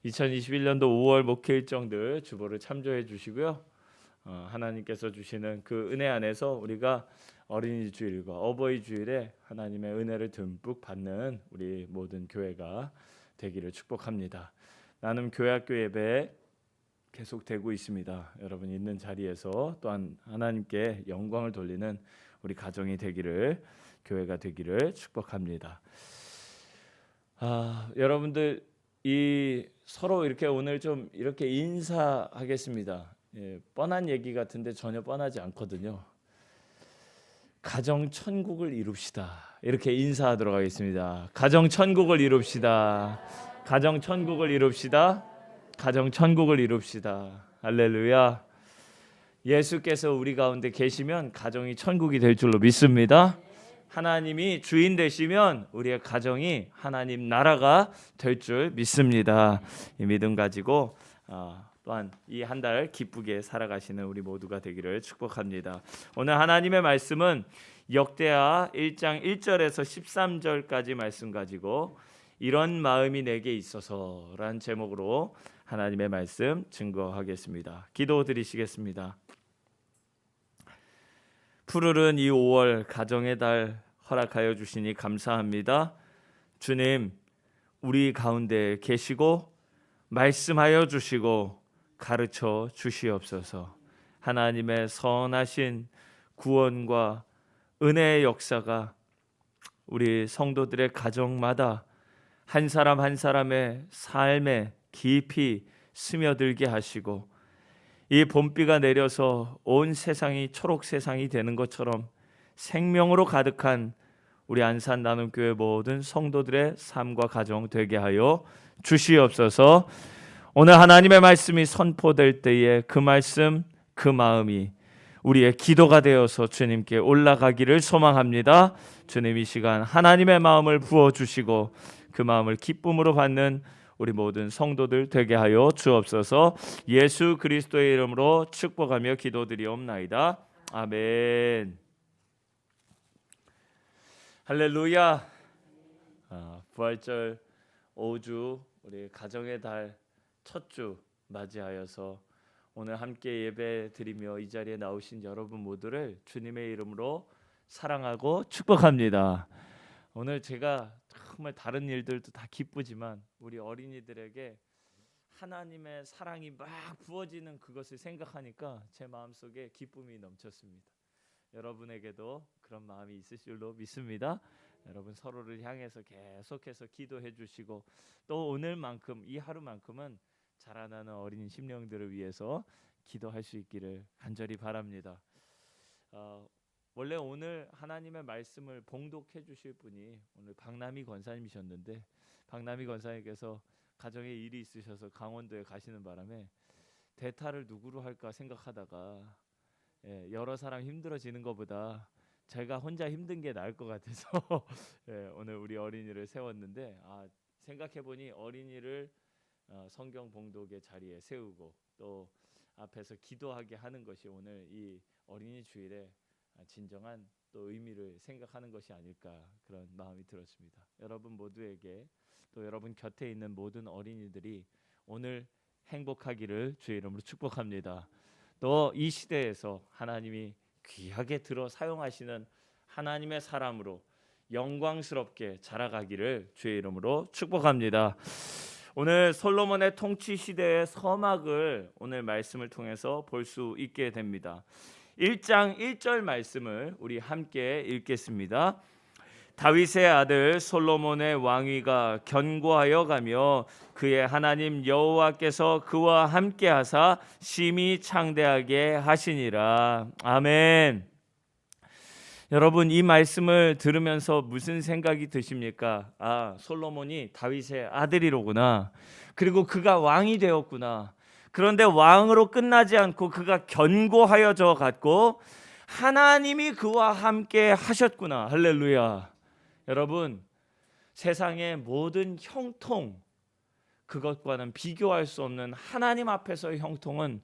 2021년도 5월 목회 일정들 주보를 참조해 주시고요. 하나님께서 주시는 그 은혜 안에서 우리가 어린이 주일과 어버이 주일에 하나님의 은혜를 듬뿍 받는 우리 모든 교회가 되기를 축복합니다. 나눔 교회학교 예배 계속되고 있습니다. 여러분 있는 자리에서 또한 하나님께 영광을 돌리는 우리 가정이 되기를 교회가 되기를 축복합니다. 여러분들 이 서로 이렇게 오늘 좀 이렇게 인사하겠습니다. 뻔한 얘기 같은데 전혀 뻔하지 않거든요. 가정 천국을 이룹시다. 이렇게 인사하도록 하겠습니다. 가정 천국을 이룹시다. 가정 천국을 이룹시다. 가정 천국을 이룹시다. 할렐루야. 예수께서 우리 가운데 계시면 가정이 천국이 될 줄로 믿습니다. 하나님이 주인 되시면 우리의 가정이 하나님 나라가 될 줄 믿습니다. 이 믿음 가지고 또한 이 한 달 기쁘게 살아가시는 우리 모두가 되기를 축복합니다. 오늘 하나님의 말씀은 역대하 1장 1절에서 13절까지 말씀 가지고 이런 마음이 내게 있어서라는 제목으로 하나님의 말씀 증거하겠습니다. 기도 드리시겠습니다. 푸르른 이 5월 가정의 달 허락하여 주시니 감사합니다. 주님, 우리 가운데 계시고 말씀하여 주시고 가르쳐 주시옵소서. 하나님의 선하신 구원과 은혜의 역사가 우리 성도들의 가정마다 한 사람 한 사람의 삶에 깊이 스며들게 하시고 이 봄비가 내려서 온 세상이 초록 세상이 되는 것처럼 생명으로 가득한 우리 안산 나눔교회 모든 성도들의 삶과 가정 되게 하여 주시옵소서. 오늘 하나님의 말씀이 선포될 때에 그 말씀, 그 마음이 우리의 기도가 되어서 주님께 올라가기를 소망합니다. 주님 이 시간 하나님의 마음을 부어주시고 그 마음을 기쁨으로 받는 우리 모든 성도들 되게 하여 주옵소서. 예수 그리스도의 이름으로 축복하며 기도드리옵나이다. 아멘. 할렐루야. 부활절 5주 우리 가정의 달 첫 주 맞이하여서 오늘 함께 예배 드리며 이 자리에 나오신 여러분 모두를 주님의 이름으로 사랑하고 축복합니다. 오늘 제가 정말 다른 일들도 다 기쁘지만 우리 어린이들에게 하나님의 사랑이 막 부어지는 그것을 생각하니까 제 마음속에 기쁨이 넘쳤습니다. 여러분에게도 그런 마음이 있으실 줄로 믿습니다. 여러분 서로를 향해서 계속해서 기도해 주시고 또 오늘만큼 이 하루만큼은 자라나는 어린 심령들을 위해서 기도할 수 있기를 간절히 바랍니다. 원래 오늘 하나님의 말씀을 봉독해 주실 분이 오늘 박남희 권사님이셨는데 박남희 권사님께서 가정에 일이 있으셔서 강원도에 가시는 바람에 대타를 누구로 할까 생각하다가 여러 사람 힘들어지는 것보다 제가 혼자 힘든 게 나을 것 같아서 오늘 우리 어린이를 세웠는데 생각해보니 어린이를 성경 봉독의 자리에 세우고 또 앞에서 기도하게 하는 것이 오늘 이 어린이 주일에 진정한 또 의미를 생각하는 것이 아닐까 그런 마음이 들었습니다. 여러분 모두에게 또 여러분 곁에 있는 모든 어린이들이 오늘 행복하기를 주의 이름으로 축복합니다. 또 이 시대에서 하나님이 귀하게 들어 사용하시는 하나님의 사람으로 영광스럽게 자라가기를 주의 이름으로 축복합니다. 오늘 솔로몬의 통치 시대의 서막을 오늘 말씀을 통해서 볼 수 있게 됩니다. 1장 1절 말씀을 우리 함께 읽겠습니다. 다윗의 아들 솔로몬의 왕위가 견고하여 가며 그의 하나님 여호와께서 그와 함께 하사 심히 창대하게 하시니라. 아멘. 여러분 이 말씀을 들으면서 무슨 생각이 드십니까? 솔로몬이 다윗의 아들이로구나. 그리고 그가 왕이 되었구나. 그런데 왕으로 끝나지 않고 그가 견고하여져 갔고 하나님이 그와 함께 하셨구나. 할렐루야. 여러분 세상의 모든 형통 그것과는 비교할 수 없는 하나님 앞에서의 형통은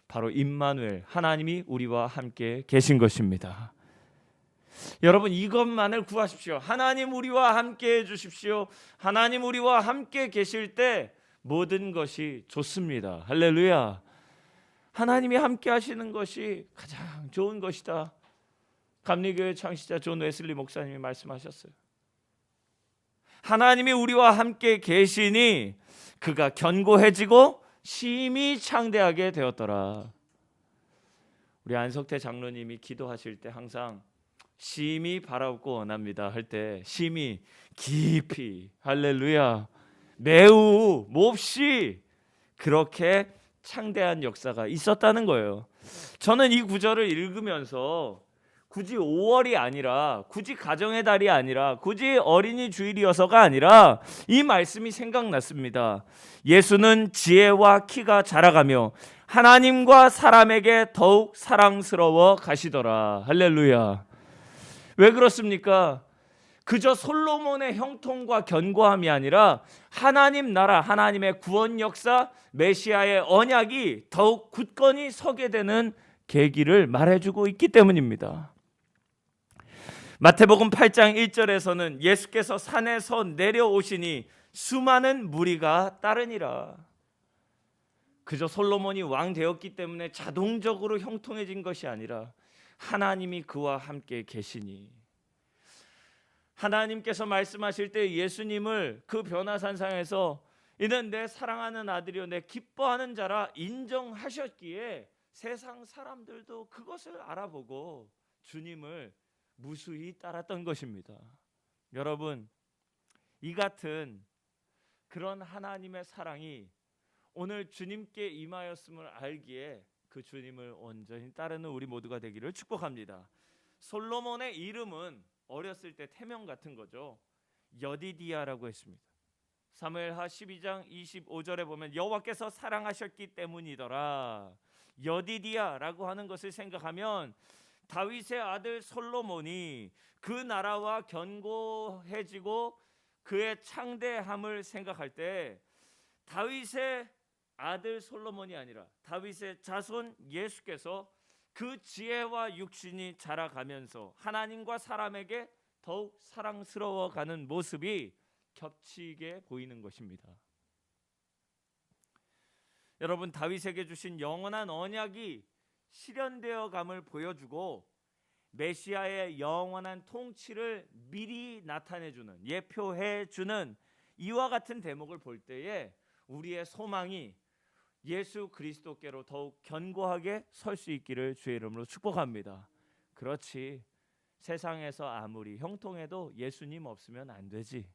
바로 임마누엘 하나님이 우리와 함께 계신 것입니다. 여러분 이것만을 구하십시오. 하나님 우리와 함께 해주십시오. 하나님 우리와 함께 계실 때 모든 것이 좋습니다. 할렐루야. 하나님이 함께 하시는 것이 가장 좋은 것이다. 감리교회 창시자 존 웨슬리 목사님이 말씀하셨어요. 하나님이 우리와 함께 계시니 그가 견고해지고 심히 창대하게 되었더라. 우리 안석태 장로님이 기도하실 때 항상 심히 바라옵고 원합니다 할 때 심히 깊이 할렐루야 매우 몹시 그렇게 창대한 역사가 있었다는 거예요. 저는 이 구절을 읽으면서 굳이 5월이 아니라 굳이 가정의 달이 아니라 굳이 어린이 주일이어서가 아니라 이 말씀이 생각났습니다. 예수는 지혜와 키가 자라가며 하나님과 사람에게 더욱 사랑스러워 가시더라. 할렐루야. 왜 그렇습니까? 그저 솔로몬의 형통과 견고함이 아니라 하나님 나라, 하나님의 구원 역사, 메시아의 언약이 더욱 굳건히 서게 되는 계기를 말해주고 있기 때문입니다. 마태복음 8장 1절에서는 예수께서 산에서 내려오시니 수많은 무리가 따르니라. 그저 솔로몬이 왕 되었기 때문에 자동적으로 형통해진 것이 아니라 하나님이 그와 함께 계시니 하나님께서 말씀하실 때 예수님을 그 변화산상에서 이는 내 사랑하는 아들이요 내 기뻐하는 자라 인정하셨기에 세상 사람들도 그것을 알아보고 주님을 무수히 따랐던 것입니다. 여러분 이 같은 그런 하나님의 사랑이 오늘 주님께 임하였음을 알기에 그 주님을 온전히 따르는 우리 모두가 되기를 축복합니다. 솔로몬의 이름은 어렸을 때 태명 같은 거죠. 여디디아라고 했습니다. 사무엘하 12장 25절에 보면 여호와께서 사랑하셨기 때문이더라. 여디디아라고 하는 것을 생각하면 다윗의 아들 솔로몬이 그 나라와 견고해지고 그의 창대함을 생각할 때 다윗의 아들 솔로몬이 아니라 다윗의 자손 예수께서 그 지혜와 육신이 자라가면서 하나님과 사람에게 더욱 사랑스러워가는 모습이 겹치게 보이는 것입니다. 여러분, 다윗에게 주신 영원한 언약이 실현되어 감을 보여주고 메시아의 영원한 통치를 미리 나타내주는, 예표해주는 이와 같은 대목을 볼 때에 우리의 소망이 예수 그리스도께로 더욱 견고하게 설 수 있기를 주의 이름으로 축복합니다. 그렇지, 세상에서 아무리 형통해도 예수님 없으면 안 되지.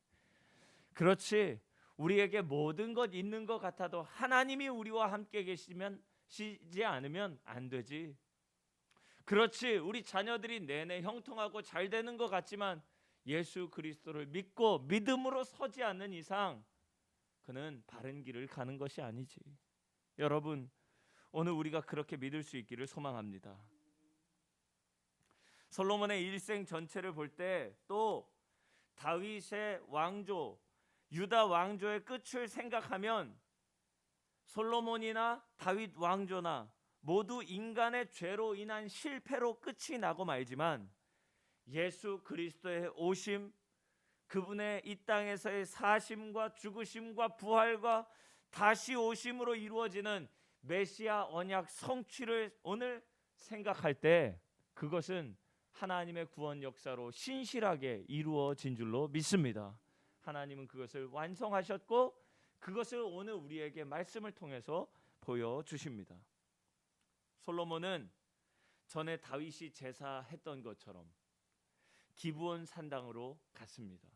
그렇지, 우리에게 모든 것 있는 것 같아도 하나님이 우리와 함께 계시지 않으면 안 되지. 그렇지, 우리 자녀들이 내내 형통하고 잘 되는 것 같지만 예수 그리스도를 믿고 믿음으로 서지 않는 이상 그는 바른 길을 가는 것이 아니지. 여러분, 오늘 우리가 그렇게 믿을 수 있기를 소망합니다. 솔로몬의 일생 전체를 볼 때 또 다윗의 왕조, 유다 왕조의 끝을 생각하면 솔로몬이나 다윗 왕조나 모두 인간의 죄로 인한 실패로 끝이 나고 말지만 예수 그리스도의 오심, 그분의 이 땅에서의 사심과 죽으심과 부활과 다시 오심으로 이루어지는 메시아 언약 성취를 오늘 생각할 때 그것은 하나님의 구원 역사로 신실하게 이루어진 줄로 믿습니다. 하나님은 그것을 완성하셨고 그것을 오늘 우리에게 말씀을 통해서 보여주십니다. 솔로몬은 전에 다윗이 제사했던 것처럼 기브온 산당으로 갔습니다.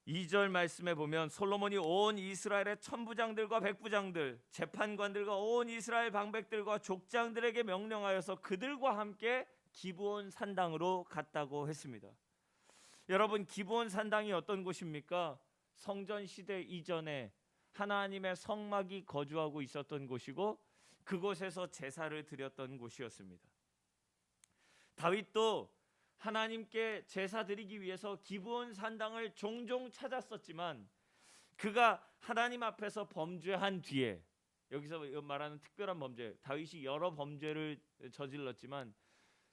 2절 말씀에 보면 솔로몬이 온 이스라엘의 천부장들과 백부장들, 재판관들과 온 이스라엘 방백들과 족장들에게 명령하여서 그들과 함께 기브온 산당으로 갔다고 했습니다. 여러분, 기브온 산당이 어떤 곳입니까? 성전 시대 이전에 하나님의 성막이 거주하고 있었던 곳이고 그곳에서 제사를 드렸던 곳이었습니다. 다윗도 하나님께 제사 드리기 위해서 기브온 산당을 종종 찾았었지만 그가 하나님 앞에서 범죄한 뒤에, 여기서 말하는 특별한 범죄, 다윗이 여러 범죄를 저질렀지만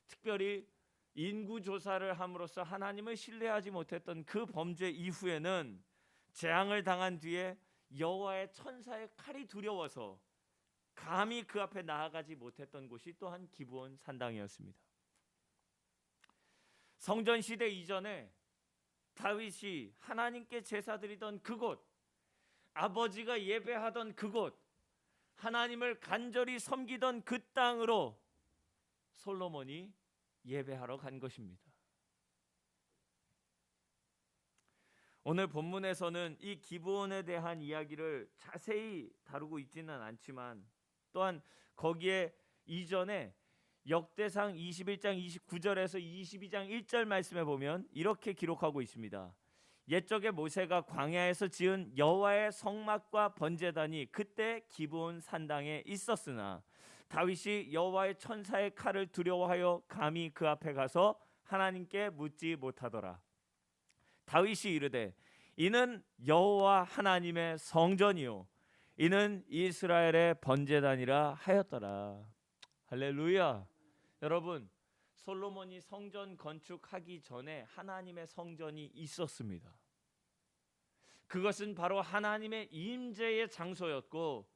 특별히 인구 조사를 함으로써 하나님을 신뢰하지 못했던 그 범죄 이후에는 재앙을 당한 뒤에 여호와의 천사의 칼이 두려워서 감히 그 앞에 나아가지 못했던 곳이 또한 기브온 산당이었습니다. 성전 시대 이전에 다윗이 하나님께 제사 드리던 그곳, 아버지가 예배하던 그곳, 하나님을 간절히 섬기던 그 땅으로 솔로몬이 예배하러 간 것입니다. 오늘 본문에서는 이 기브온에 대한 이야기를 자세히 다루고 있지는 않지만 또한 거기에 이전에 역대상 21장 29절에서 22장 1절 말씀에 보면 이렇게 기록하고 있습니다. 옛적에 모세가 광야에서 지은 여호와의 성막과 번제단이 그때 기브온 산당에 있었으나 다윗이 여호와의 천사의 칼을 두려워하여 감히 그 앞에 가서 하나님께 묻지 못하더라. 다윗이 이르되 이는 여호와 하나님의 성전이요 이는 이스라엘의 번제단이라 하였더라. 할렐루야. 여러분, 솔로몬이 성전 건축하기 전에 하나님의 성전이 있었습니다. 그것은 바로 하나님의 임재의 장소였고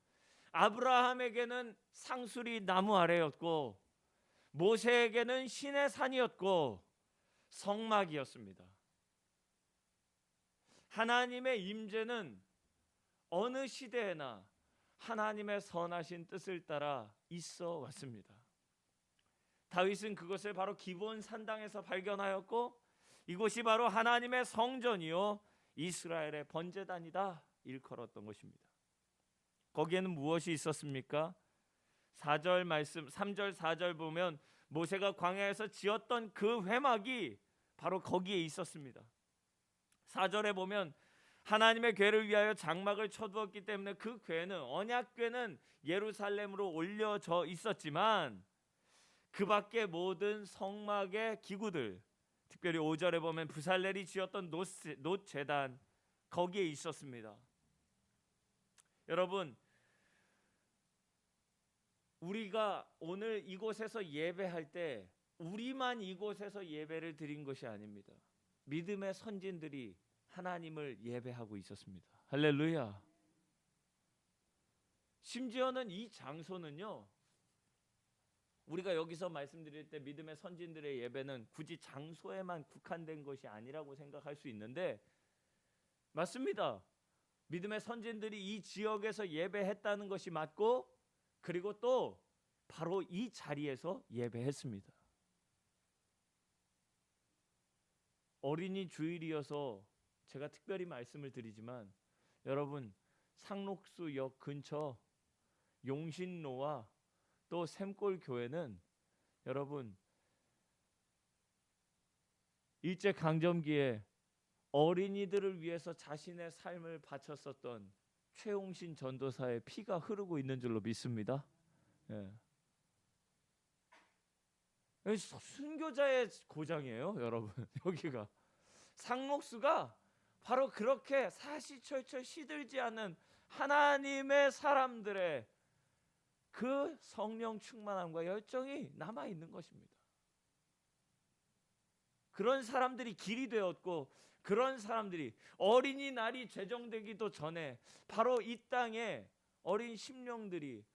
아브라함에게는 상수리 나무 아래였고 모세에게는 신의 산이었고 성막이었습니다. 하나님의 임재는 어느 시대에나 하나님의 선하신 뜻을 따라 있어 왔습니다. 다윗은 그것을 바로 기브온 산당에서 발견하였고 이곳이 바로 하나님의 성전이요 이스라엘의 번제단이다 일컬었던 것입니다. 거기에는 무엇이 있었습니까? 4절 말씀, 3절 4절 보면 모세가 광야에서 지었던 그 회막이 바로 거기에 있었습니다. 4절에 보면 하나님의 궤를 위하여 장막을 쳐두었기 때문에 그 궤는, 언약궤는 예루살렘으로 올려져 있었지만 그 밖에 모든 성막의 기구들, 특별히 5절에 보면 부살렐이 지었던 놋 제단, 거기에 있었습니다. 여러분, 우리가 오늘 이곳에서 예배할 때 우리만 이곳에서 예배를 드린 것이 아닙니다. 믿음의 선진들이 하나님을 예배하고 있었습니다. 할렐루야. 심지어는 이 장소는요, 우리가 여기서 말씀드릴 때 믿음의 선진들의 예배는 굳이 장소에만 국한된 것이 아니라고 생각할 수 있는데, 맞습니다. 믿음의 선진들이 이 지역에서 예배했다는 것이 맞고, 그리고 또 바로 이 자리에서 예배했습니다. 어린이 주일이어서 제가 특별히 말씀을 드리지만, 여러분, 상록수역 근처 용신로와 또 샘골 교회는 여러분 일제 강점기에 어린이들을 위해서 자신의 삶을 바쳤었던 최홍신 전도사의 피가 흐르고 있는 줄로 믿습니다. 예. 순교자의 고장이에요, 여러분. 여기가 상록수가 바로 그렇게 사시철철 시들지 않는 하나님의 사람들의 그 성령 충만함과 열정이 남아 있는 것입니다. 그런 사람들이 길이 되었고, 그런 사람들이 어린이날이 제정되기도 전에 바로 이 땅에 어린 심령들이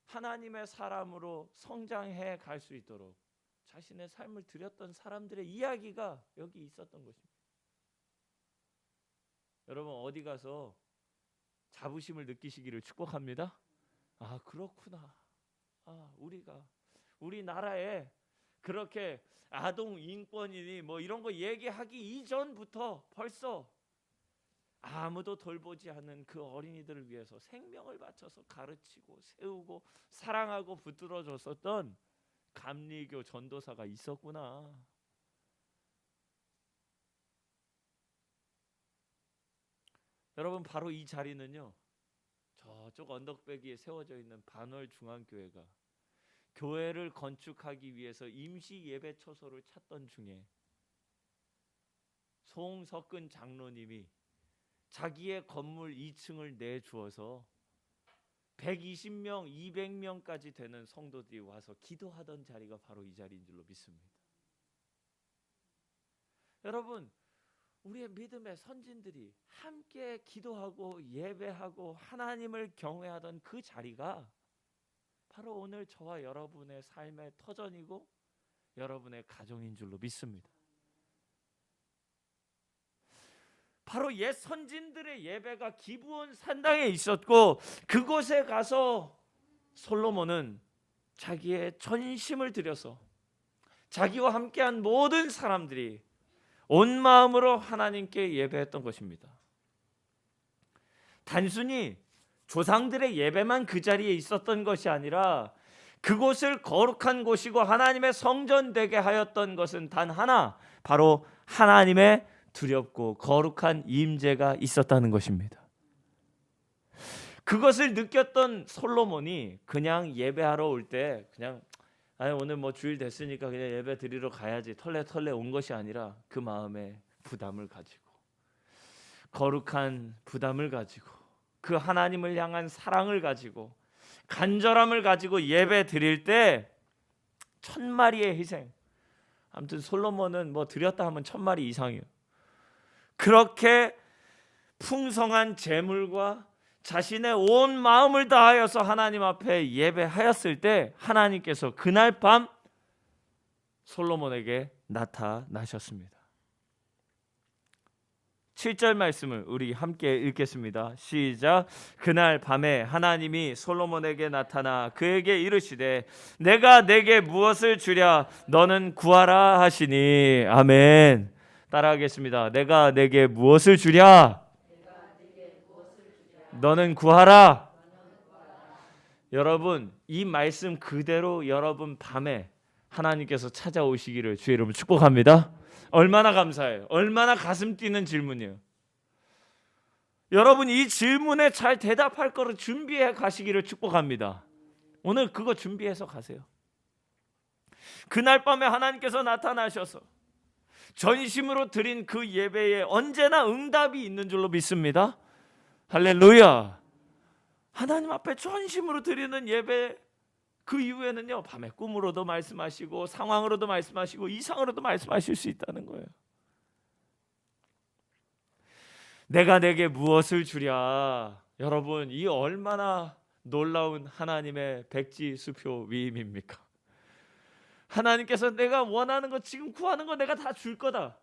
하나님의 사람으로 성장해 갈 수 있도록 자신의 삶을 드렸던 사람들의 이야기가 여기 있었던 것입니다. 여러분, 어디 가서 자부심을 느끼시기를 축복합니다. 아, 그렇구나. 아, 우리나라에 그렇게 아동 인권이니 뭐 이런 거 얘기하기 이전부터 벌써 아무도 돌보지 않는 그 어린이들을 위해서 생명을 바쳐서 가르치고 세우고 사랑하고 붙들어 줬었던 감리교 전도사가 있었구나. 여러분, 바로 이 자리는요, 저쪽 언덕배기에 세워져 있는 반월 중앙교회가 교회를 건축하기 위해서 임시 예배 처소를 찾던 중에 송석근 장로님이 자기의 건물 2층을 내주어서 120명, 200명까지 되는 성도들이 와서 기도하던 자리가 바로 이 자리인 줄로 믿습니다. 여러분, 우리의 믿음의 선진들이 함께 기도하고 예배하고 하나님을 경외하던 그 자리가 바로 오늘 저와 여러분의 삶의 터전이고 여러분의 가정인 줄로 믿습니다. 바로 옛 선진들의 예배가 기브온 산당에 있었고, 그곳에 가서 솔로몬은 자기의 전심을 들여서 자기와 함께한 모든 사람들이 온 마음으로 하나님께 예배했던 것입니다. 단순히 조상들의 예배만 그 자리에 있었던 것이 아니라 그곳을 거룩한 곳이고 하나님의 성전 되게 하였던 것은 단 하나, 바로 하나님의 두렵고 거룩한 임재가 있었다는 것입니다. 그것을 느꼈던 솔로몬이 그냥 예배하러 올 때 그냥 오늘 뭐 주일 됐으니까 그냥 예배 드리러 가야지 털레 온 것이 아니라 그 마음에 부담을 가지고, 거룩한 부담을 가지고, 그 하나님을 향한 사랑을 가지고, 간절함을 가지고 예배 드릴 때 1000마리의 희생, 아무튼 솔로몬은 뭐 드렸다 하면 1000마리 이상이에요. 그렇게 풍성한 재물과 자신의 온 마음을 다하여서 하나님 앞에 예배하였을 때 하나님께서 그날 밤 솔로몬에게 나타나셨습니다. 7절 말씀을 우리 함께 읽겠습니다. 시작. 그날 밤에 하나님이 솔로몬에게 나타나 그에게 이르시되 내가 내게 무엇을 주랴 너는 구하라 하시니. 아멘. 따라하겠습니다. 내가 내게 무엇을 주랴 너는 구하라. 여러분, 이 말씀 그대로 여러분 밤에 하나님께서 찾아오시기를 주의 이름으로 축복합니다. 얼마나 감사해요. 얼마나 가슴 뛰는 질문이에요. 여러분 이 질문에 잘 대답할 거를 준비해 가시기를 축복합니다. 오늘 그거 준비해서 가세요. 그날 밤에 하나님께서 나타나셔서 전심으로 드린 그 예배에 언제나 응답이 있는 줄로 믿습니다. 할렐루야. 하나님 앞에 전심으로 드리는 예배, 그 이후에는요 밤에 꿈으로도 말씀하시고 상황으로도 말씀하시고 이상으로도 말씀하실 수 있다는 거예요. 내가 내게 무엇을 주랴. 여러분 이 얼마나 놀라운 하나님의 백지수표 위임입니까? 하나님께서 내가 원하는 거, 지금 구하는 거 내가 다 줄 거다.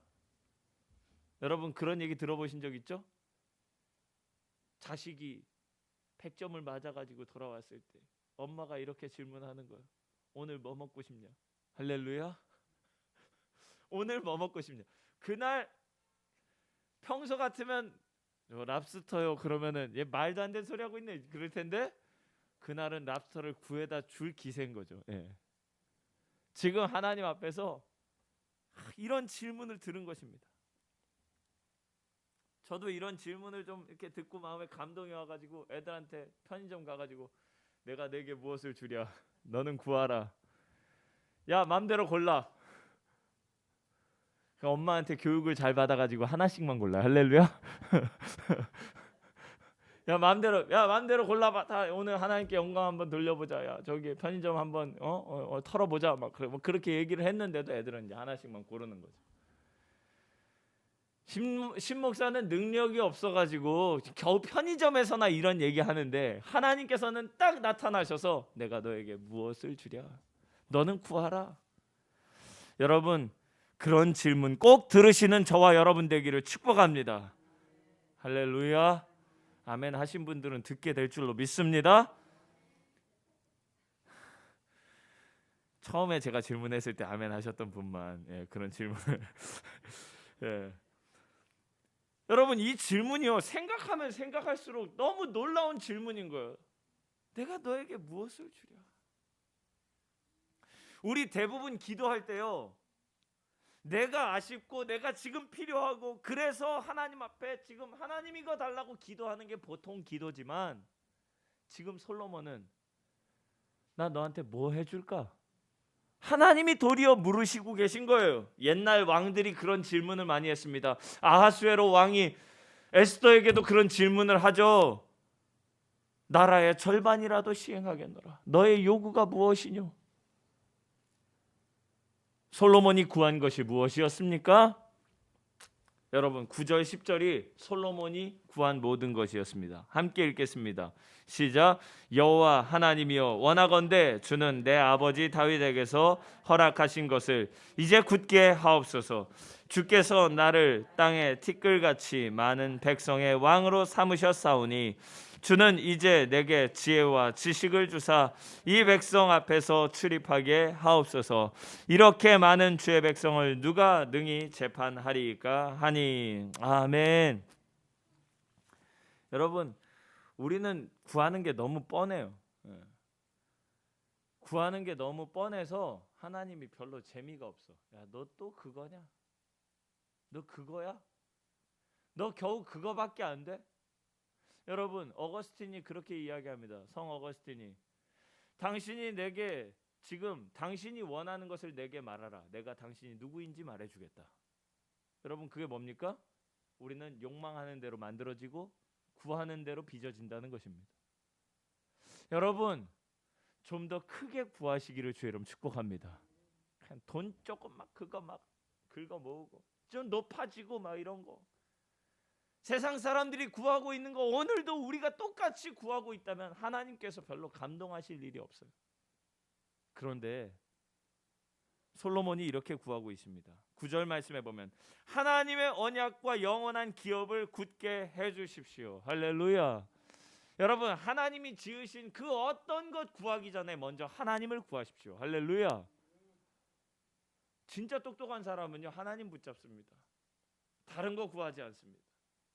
여러분 그런 얘기 들어보신 적 있죠? 자식이 100점을 맞아가지고 돌아왔을 때 엄마가 이렇게 질문하는 거예요. 오늘 뭐 먹고 싶냐? 할렐루야. 오늘 뭐 먹고 싶냐? 그날 평소 같으면 랍스터요 그러면은 얘 말도 안 되는 소리 하고 있네 그럴 텐데, 그날은 랍스터를 구해다 줄 기세인 거죠. 예. 지금 하나님 앞에서 이런 질문을 들은 것입니다. 저도 이런 질문을 좀 이렇게 듣고 마음에 감동이 와가지고 애들한테 편의점 가가지고 내가 내게 무엇을 주랴. 너는 구하라. 야 맘대로 골라. 엄마한테 교육을 잘 받아가지고 하나씩만 골라. 할렐루야. 야 맘대로 골라봐. 다 오늘 하나님께 영광 한번 돌려보자. 야 저기 편의점 한번 털어보자. 막 그렇게 얘기를 했는데도 애들은 이제 하나씩만 고르는 거죠. 신 목사는 능력이 없어가지고 겨우 편의점에서나 이런 얘기하는데 하나님께서는 딱 나타나셔서 내가 너에게 무엇을 주랴. 너는 구하라. 여러분 그런 질문 꼭 들으시는 저와 여러분 되기를 축복합니다. 할렐루야. 아멘 하신 분들은 듣게 될 줄로 믿습니다. 처음에 제가 질문했을 때 아멘 하셨던 분만 그런 질문을 예. 여러분 이 질문이요 생각하면 생각할수록 너무 놀라운 질문인 거예요. 내가 너에게 무엇을 주랴. 우리 대부분 기도할 때요 내가 아쉽고 내가 지금 필요하고 그래서 하나님 앞에 지금 하나님 이거 달라고 기도하는 게 보통 기도지만, 지금 솔로몬은 나 너한테 뭐 해줄까? 하나님이 도리어 물으시고 계신 거예요. 옛날 왕들이 그런 질문을 많이 했습니다. 아하수에로 왕이 에스더에게도 그런 질문을 하죠. 나라의 절반이라도 시행하겠노라. 너의 요구가 무엇이뇨? 솔로몬이 구한 것이 무엇이었습니까? 여러분 9절 10절이 솔로몬이 구한 모든 것이었습니다. 함께 읽겠습니다. 시작. 여호와 하나님이여 원하건대 주는 내 아버지 다윗에게서 허락하신 것을 이제 굳게 하옵소서. 주께서 나를 땅의 티끌같이 많은 백성의 왕으로 삼으셨사오니 주는 이제 내게 지혜와 지식을 주사 이 백성 앞에서 출입하게 하옵소서. 이렇게 많은 주의 백성을 누가 능히 재판하리까 하니. 아멘. 여러분 우리는 구하는 게 너무 뻔해요. 구하는 게 너무 뻔해서 하나님이 별로 재미가 없어. 야, 너 또 그거냐? 너 그거야? 너 겨우 그거밖에 안 돼? 여러분 어거스틴이 그렇게 이야기합니다. 성 어거스틴이 당신이 내게 지금 당신이 원하는 것을 내게 말하라. 내가 당신이 누구인지 말해주겠다. 여러분 그게 뭡니까? 우리는 욕망하는 대로 만들어지고 구하는 대로 빚어진다는 것입니다. 여러분 좀 더 크게 구하시기를 주의 이름 축복합니다. 그냥 돈 조금 막 그거 막 긁어 모으고 좀 높아지고 막 이런 거, 세상 사람들이 구하고 있는 거 오늘도 우리가 똑같이 구하고 있다면 하나님께서 별로 감동하실 일이 없어요. 그런데 솔로몬이 이렇게 구하고 있습니다. 9절 말씀에 보면 하나님의 언약과 영원한 기업을 굳게 해주십시오. 할렐루야. 여러분 하나님이 지으신 그 어떤 것 구하기 전에 먼저 하나님을 구하십시오. 할렐루야. 진짜 똑똑한 사람은요 하나님 붙잡습니다. 다른 거 구하지 않습니다.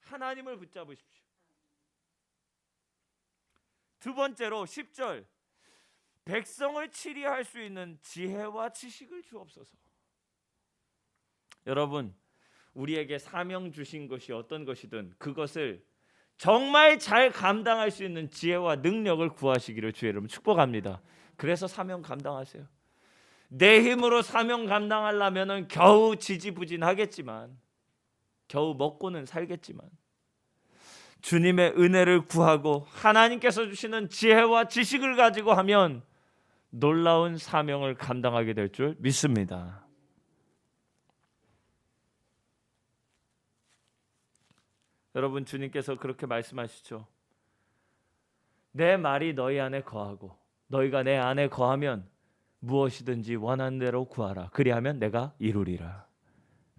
하나님을 붙잡으십시오. 두 번째로 10절 백성을 치리할 수 있는 지혜와 지식을 주옵소서. 여러분 우리에게 사명 주신 것이 어떤 것이든 그것을 정말 잘 감당할 수 있는 지혜와 능력을 구하시기를 주의 이름으로 축복합니다. 그래서 사명 감당하세요. 내 힘으로 사명 감당하려면은 겨우 지지부진하겠지만, 겨우 먹고는 살겠지만, 주님의 은혜를 구하고 하나님께서 주시는 지혜와 지식을 가지고 하면 놀라운 사명을 감당하게 될 줄 믿습니다. 여러분, 주님께서 그렇게 말씀하시죠. 내 말이 너희 안에 거하고 너희가 내 안에 거하면 무엇이든지 원하는 대로 구하라. 그리하면 내가 이루리라.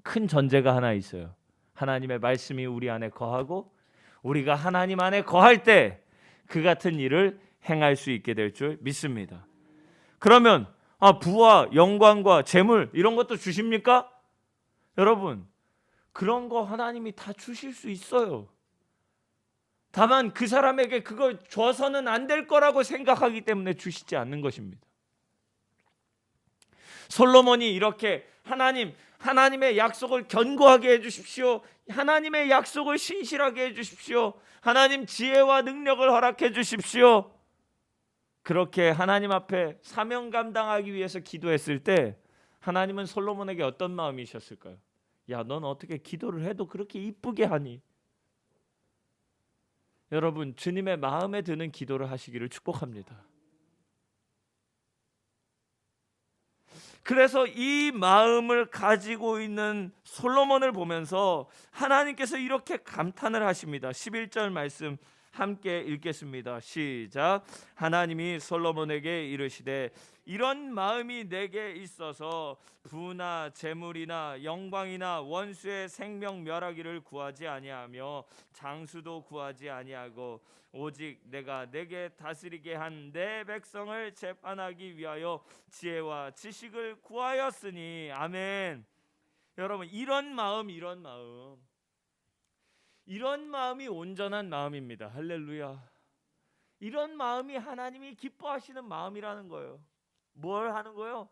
큰 전제가 하나 있어요. 하나님의 말씀이 우리 안에 거하고 우리가 하나님 안에 거할 때 그 같은 일을 행할 수 있게 될 줄 믿습니다. 그러면 부와 영광과 재물 이런 것도 주십니까? 여러분, 그런 거 하나님이 다 주실 수 있어요. 다만 그 사람에게 그걸 줘서는 안 될 거라고 생각하기 때문에 주시지 않는 것입니다. 솔로몬이 이렇게 하나님의 약속을 견고하게 해주십시오. 하나님의 약속을 신실하게 해주십시오. 하나님 지혜와 능력을 허락해 주십시오. 그렇게 하나님 앞에 사명 감당하기 위해서 기도했을 때 하나님은 솔로몬에게 어떤 마음이셨을까요? 야, 넌 어떻게 기도를 해도 그렇게 이쁘게 하니? 여러분, 주님의 마음에 드는 기도를 하시기를 축복합니다. 그래서 이 마음을 가지고 있는 솔로몬을 보면서 하나님께서 이렇게 감탄을 하십니다. 11절 말씀 함께 읽겠습니다. 시작. 하나님이 솔로몬에게 이르시되 이런 마음이 내게 있어서 부나 재물이나 영광이나 원수의 생명 멸하기를 구하지 아니하며 장수도 구하지 아니하고 오직 내가 내게 다스리게 한 내 백성을 재판하기 위하여 지혜와 지식을 구하였으니. 아멘. 여러분, 이런 마음이 온전한 마음입니다. 할렐루야. 이런 마음이 하나님이 기뻐하시는 마음이라는 거예요. 뭘 하는 거예요?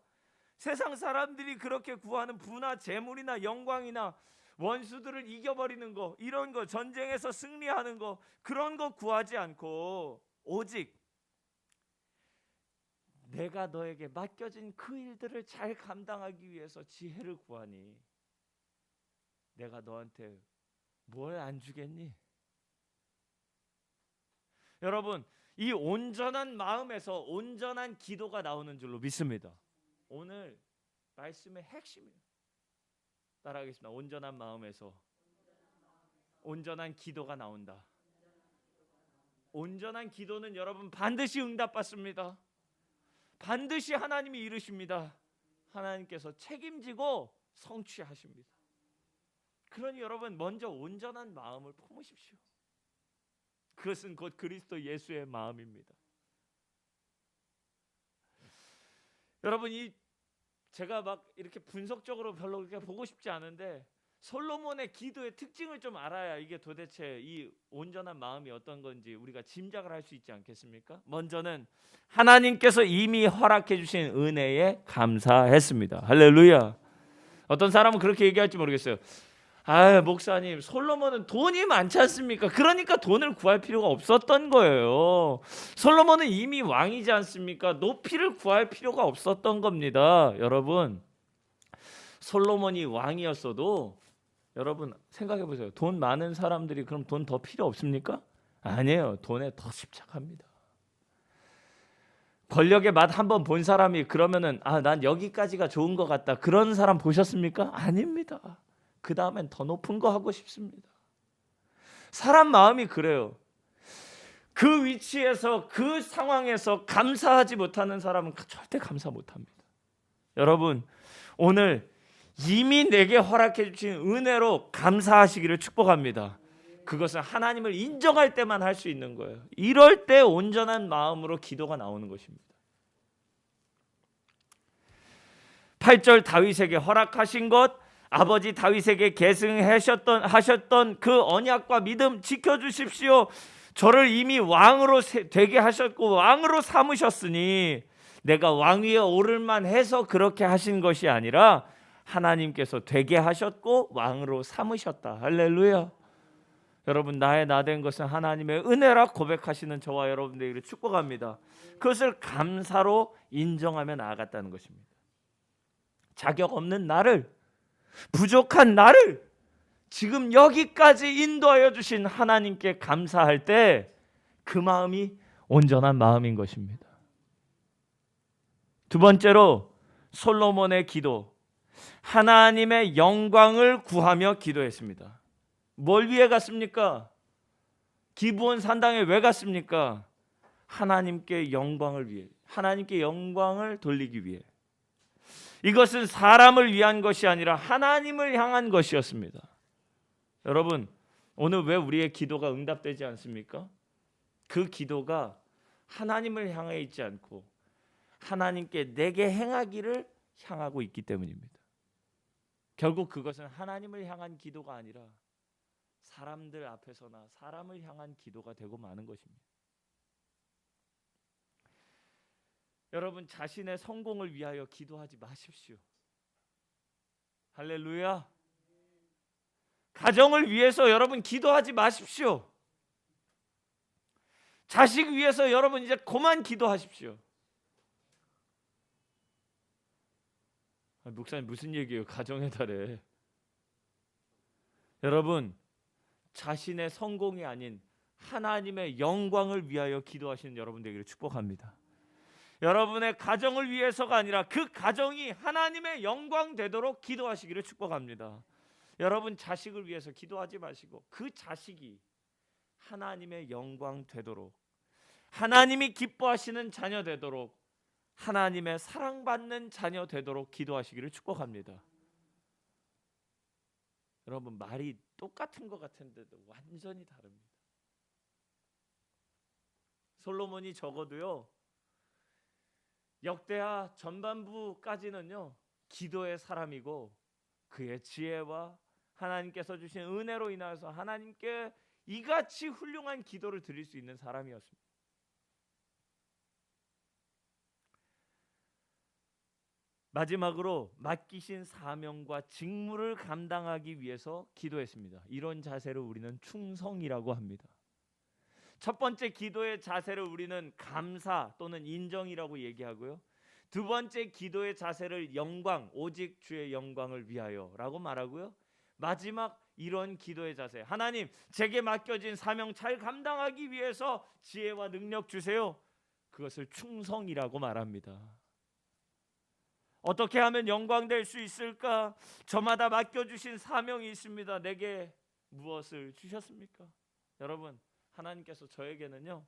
세상 사람들이 그렇게 구하는 부나 재물이나 영광이나 원수들을 이겨버리는 거, 이런 거, 전쟁에서 승리하는 거, 그런 거 구하지 않고 오직 내가 너에게 맡겨진 그 일들을 잘 감당하기 위해서 지혜를 구하니 내가 너한테 뭘 안 주겠니? 여러분, 이 온전한 마음에서 온전한 기도가 나오는 줄로 믿습니다. 오늘 말씀의 핵심이에요. 따라하겠습니다. 온전한 마음에서 온전한 기도가 나온다. 온전한 기도는 여러분 반드시 응답받습니다. 반드시 하나님이 이루십니다. 하나님께서 책임지고 성취하십니다. 그러니 여러분, 먼저 온전한 마음을 품으십시오. 그것은 곧 그리스도 예수의 마음입니다. 여러분, 제가 막 이렇게 분석적으로 별로 그렇게 보고 싶지 않은데 솔로몬의 기도의 특징을 좀 알아야 이게 도대체 이 온전한 마음이 어떤 건지 우리가 짐작을 할 수 있지 않겠습니까? 먼저는 하나님께서 이미 허락해 주신 은혜에 감사했습니다. 할렐루야. 어떤 사람은 그렇게 얘기할지 모르겠어요. 목사님, 솔로몬은 돈이 많지 않습니까? 그러니까 돈을 구할 필요가 없었던 거예요. 솔로몬은 이미 왕이지 않습니까? 높이를 구할 필요가 없었던 겁니다. 여러분, 솔로몬이 왕이었어도 여러분 생각해 보세요. 돈 많은 사람들이 그럼 돈 더 필요 없습니까? 아니에요. 돈에 더 집착합니다. 권력의 맛 한번 본 사람이 그러면은 난 여기까지가 좋은 것 같다. 그런 사람 보셨습니까? 아닙니다. 그 다음엔 더 높은 거 하고 싶습니다. 사람 마음이 그래요. 그 위치에서 그 상황에서 감사하지 못하는 사람은 절대 감사 못합니다. 여러분, 오늘 이미 내게 허락해 주신 은혜로 감사하시기를 축복합니다. 그것은 하나님을 인정할 때만 할 수 있는 거예요. 이럴 때 온전한 마음으로 기도가 나오는 것입니다. 8절 다윗에게 허락하신 것, 아버지 다윗에게 계승하셨던 그 언약과 믿음 지켜주십시오. 저를 이미 왕으로 되게 하셨고 왕으로 삼으셨으니 내가 왕 위에 오를 만해서 그렇게 하신 것이 아니라 하나님께서 되게 하셨고 왕으로 삼으셨다. 할렐루야. 여러분, 나의 나 된 것은 하나님의 은혜라 고백하시는 저와 여러분들에게 축복합니다. 그것을 감사로 인정하며 나아갔다는 것입니다. 자격 없는 나를, 부족한 나를 지금 여기까지 인도하여 주신 하나님께 감사할 때 그 마음이 온전한 마음인 것입니다. 두 번째로 솔로몬의 기도, 하나님의 영광을 구하며 기도했습니다. 뭘 위해 갔습니까? 기브온 산당에 왜 갔습니까? 하나님께 영광을 위해, 하나님께 영광을 돌리기 위해. 이것은 사람을 위한 것이 아니라 하나님을 향한 것이었습니다. 여러분, 오늘 왜 우리의 기도가 응답되지 않습니까? 그 기도가 하나님을 향해 있지 않고 하나님께 내게 행하기를 향하고 있기 때문입니다. 결국 그것은 하나님을 향한 기도가 아니라 사람들 앞에서나 사람을 향한 기도가 되고 마는 것입니다. 여러분, 자신의 성공을 위하여 기도하지 마십시오. 할렐루야. 가정을 위해서 여러분 기도하지 마십시오. 자식 위해서 여러분 이제 그만 기도하십시오. 목사님 무슨 얘기예요? 가정의 달에. 여러분, 자신의 성공이 아닌 하나님의 영광을 위하여 기도하시는 여러분 되기를 축복합니다. 여러분의 가정을 위해서가 아니라 그 가정이 하나님의 영광 되도록 기도하시기를 축복합니다. 여러분 자식을 위해서 기도하지 마시고 그 자식이 하나님의 영광 되도록, 하나님이 기뻐하시는 자녀 되도록, 하나님의 사랑받는 자녀 되도록 기도하시기를 축복합니다. 여러분, 말이 똑같은 것 같은데도 완전히 다릅니다. 솔로몬이 적어도요, 역대하 전반부까지는요 기도의 사람이고 그의 지혜와 하나님께서 주신 은혜로 인하여서 하나님께 이같이 훌륭한 기도를 드릴 수 있는 사람이었습니다. 마지막으로 맡기신 사명과 직무를 감당하기 위해서 기도했습니다. 이런 자세를 우리는 충성이라고 합니다. 첫 번째 기도의 자세를 우리는 감사 또는 인정이라고 얘기하고요. 두 번째 기도의 자세를 영광, 오직 주의 영광을 위하여라고 말하고요. 마지막 이런 기도의 자세, 하나님 제게 맡겨진 사명 잘 감당하기 위해서 지혜와 능력 주세요. 그것을 충성이라고 말합니다. 어떻게 하면 영광될 수 있을까? 저마다 맡겨주신 사명이 있습니다. 내게 무엇을 주셨습니까? 여러분, 하나님께서 저에게는요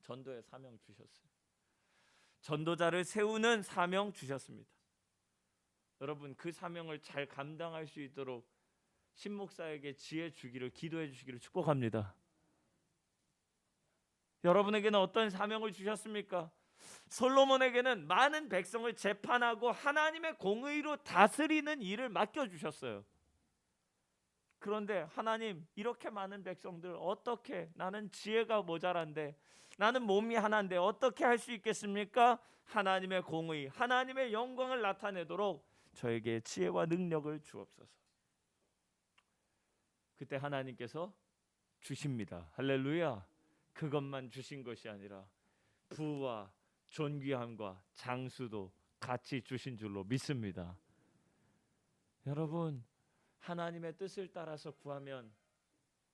전도의 사명 주셨어요. 전도자를 세우는 사명 주셨습니다. 여러분, 그 사명을 잘 감당할 수 있도록 신목사에게 지혜 주기를 기도해 주시기를 축복합니다. 여러분에게는 어떤 사명을 주셨습니까? 솔로몬에게는 많은 백성을 재판하고 하나님의 공의로 다스리는 일을 맡겨주셨어요. 그런데 하나님, 이렇게 많은 백성들 어떻게, 나는 지혜가 모자란데, 나는 몸이 하나인데 어떻게 할 수 있겠습니까? 하나님의 공의, 하나님의 영광을 나타내도록 저에게 지혜와 능력을 주옵소서. 그때 하나님께서 주십니다. 할렐루야. 그것만 주신 것이 아니라 부와 존귀함과 장수도 같이 주신 줄로 믿습니다. 여러분, 하나님의 뜻을 따라서 구하면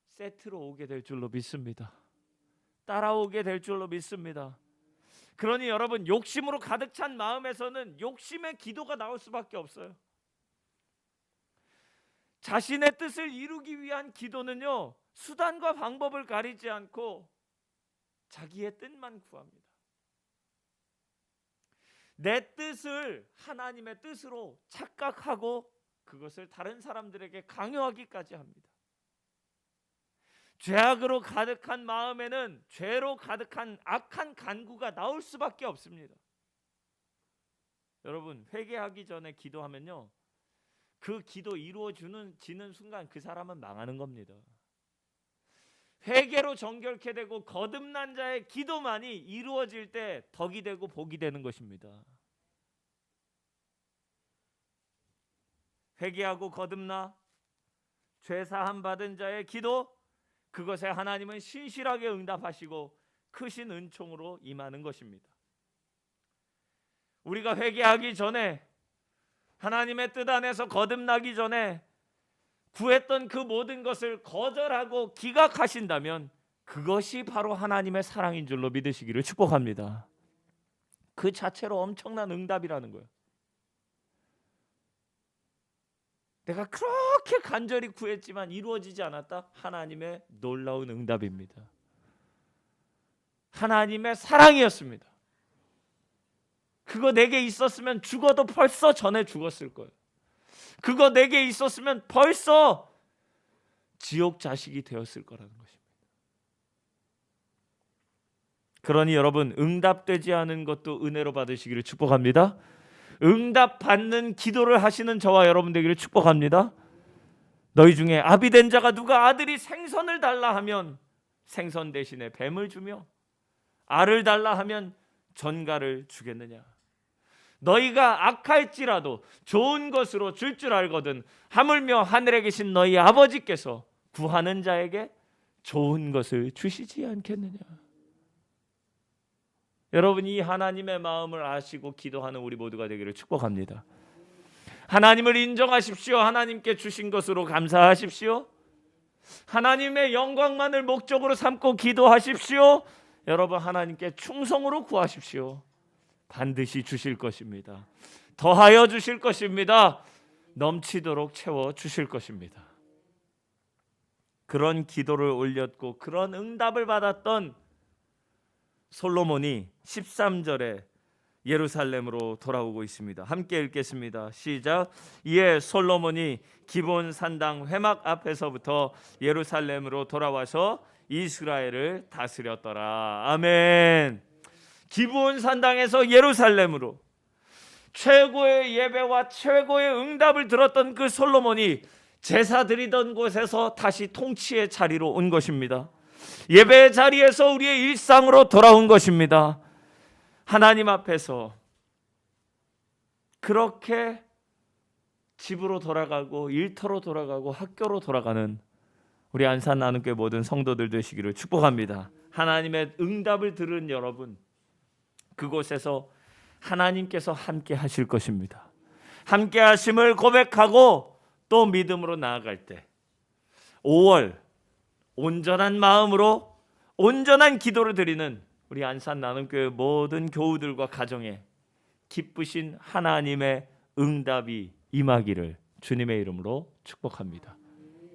세트로 오게 될 줄로 믿습니다. 따라오게 될 줄로 믿습니다. 그러니 여러분, 욕심으로 가득 찬 마음에서는 욕심의 기도가 나올 수밖에 없어요. 자신의 뜻을 이루기 위한 기도는요 수단과 방법을 가리지 않고 자기의 뜻만 구합니다. 내 뜻을 하나님의 뜻으로 착각하고 그것을 다른 사람들에게 강요하기까지 합니다. 죄악으로 가득한 마음에는 죄로 가득한 악한 간구가 나올 수밖에 없습니다. 여러분, 회개하기 전에 기도하면요 그 기도 이루어지는 순간 그 사람은 망하는 겁니다. 회개로 정결케 되고 거듭난 자의 기도만이 이루어질 때 덕이 되고 복이 되는 것입니다. 회개하고 거듭나 죄 사함 받은 자의 기도, 그것에 하나님은 신실하게 응답하시고 크신 은총으로 임하는 것입니다. 우리가 회개하기 전에, 하나님의 뜻 안에서 거듭나기 전에 구했던 그 모든 것을 거절하고 기각하신다면 그것이 바로 하나님의 사랑인 줄로 믿으시기를 축복합니다. 그 자체로 엄청난 응답이라는 거예요. 내가 그렇게 간절히 구했지만 이루어지지 않았다? 하나님의 놀라운 응답입니다. 하나님의 사랑이었습니다. 그거 내게 있었으면 죽어도 벌써 전에 죽었을 거예요. 그거 내게 있었으면 벌써 지옥 자식이 되었을 거라는 것입니다. 그러니 여러분, 응답되지 않은 것도 은혜로 받으시기를 축복합니다. 응답받는 기도를 하시는 저와 여러분 되기를 축복합니다. 너희 중에 아비된 자가 누가 아들이 생선을 달라 하면 생선 대신에 뱀을 주며 알을 달라 하면 전갈을 주겠느냐. 너희가 악할지라도 좋은 것으로 줄 줄 알거든 하물며 하늘에 계신 너희 아버지께서 구하는 자에게 좋은 것을 주시지 않겠느냐. 여러분, 이 하나님의 마음을 아시고 기도하는 우리 모두가 되기를 축복합니다. 하나님을 인정하십시오. 하나님께 주신 것으로 감사하십시오. 하나님의 영광만을 목적으로 삼고 기도하십시오. 여러분, 하나님께 충성으로 구하십시오. 반드시 주실 것입니다. 더하여 주실 것입니다. 넘치도록 채워 주실 것입니다. 그런 기도를 올렸고 그런 응답을 받았던 솔로몬이 13절에 예루살렘으로 돌아오고 있습니다. 함께 읽겠습니다. 시작. 이에 솔로몬이 기브온 산당 회막 앞에서부터 예루살렘으로 돌아와서 이스라엘을 다스렸더라. 아멘. 기브온 산당에서 예루살렘으로 최고의 예배와 최고의 응답을 들었던 그 솔로몬이 제사 드리던 곳에서 다시 통치의 자리로 온 것입니다. 예배의 자리에서 우리의 일상으로 돌아온 것입니다. 하나님 앞에서 그렇게 집으로 돌아가고 일터로 돌아가고 학교로 돌아가는 우리 안산 나눔교회 모든 성도들 되시기를 축복합니다. 하나님의 응답을 들은 여러분, 그곳에서 하나님께서 함께 하실 것입니다. 함께 하심을 고백하고 또 믿음으로 나아갈 때 5월 온전한 마음으로 온전한 기도를 드리는 우리 안산 나눔교회 모든 교우들과 가정에 기쁘신 하나님의 응답이 임하기를 주님의 이름으로 축복합니다.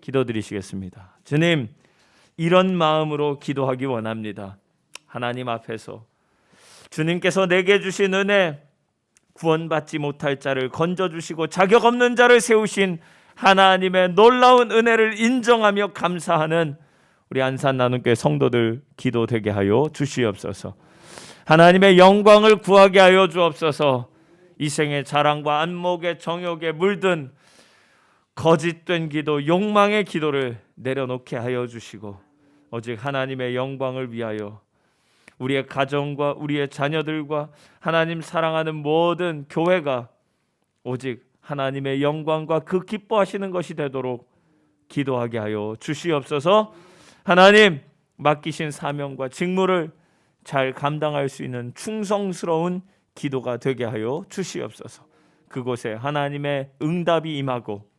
기도드리시겠습니다. 주님, 이런 마음으로 기도하기 원합니다. 하나님 앞에서 주님께서 내게 주신 은혜, 구원받지 못할 자를 건져주시고 자격 없는 자를 세우신 하나님의 놀라운 은혜를 인정하며 감사하는 우리 안산 나눔교회 성도들 기도되게 하여 주시옵소서. 하나님의 영광을 구하게 하여 주옵소서. 이 생의 자랑과 안목의 정욕에 물든 거짓된 기도, 욕망의 기도를 내려놓게 하여 주시고 오직 하나님의 영광을 위하여 우리의 가정과 우리의 자녀들과 하나님 사랑하는 모든 교회가 오직 하나님의 영광과 그 기뻐하시는 것이 되도록 기도하게 하여 주시옵소서. 하나님, 맡기신 사명과 직무를 잘 감당할 수 있는 충성스러운 기도가 되게 하여 주시옵소서. 그곳에 하나님의 응답이 임하고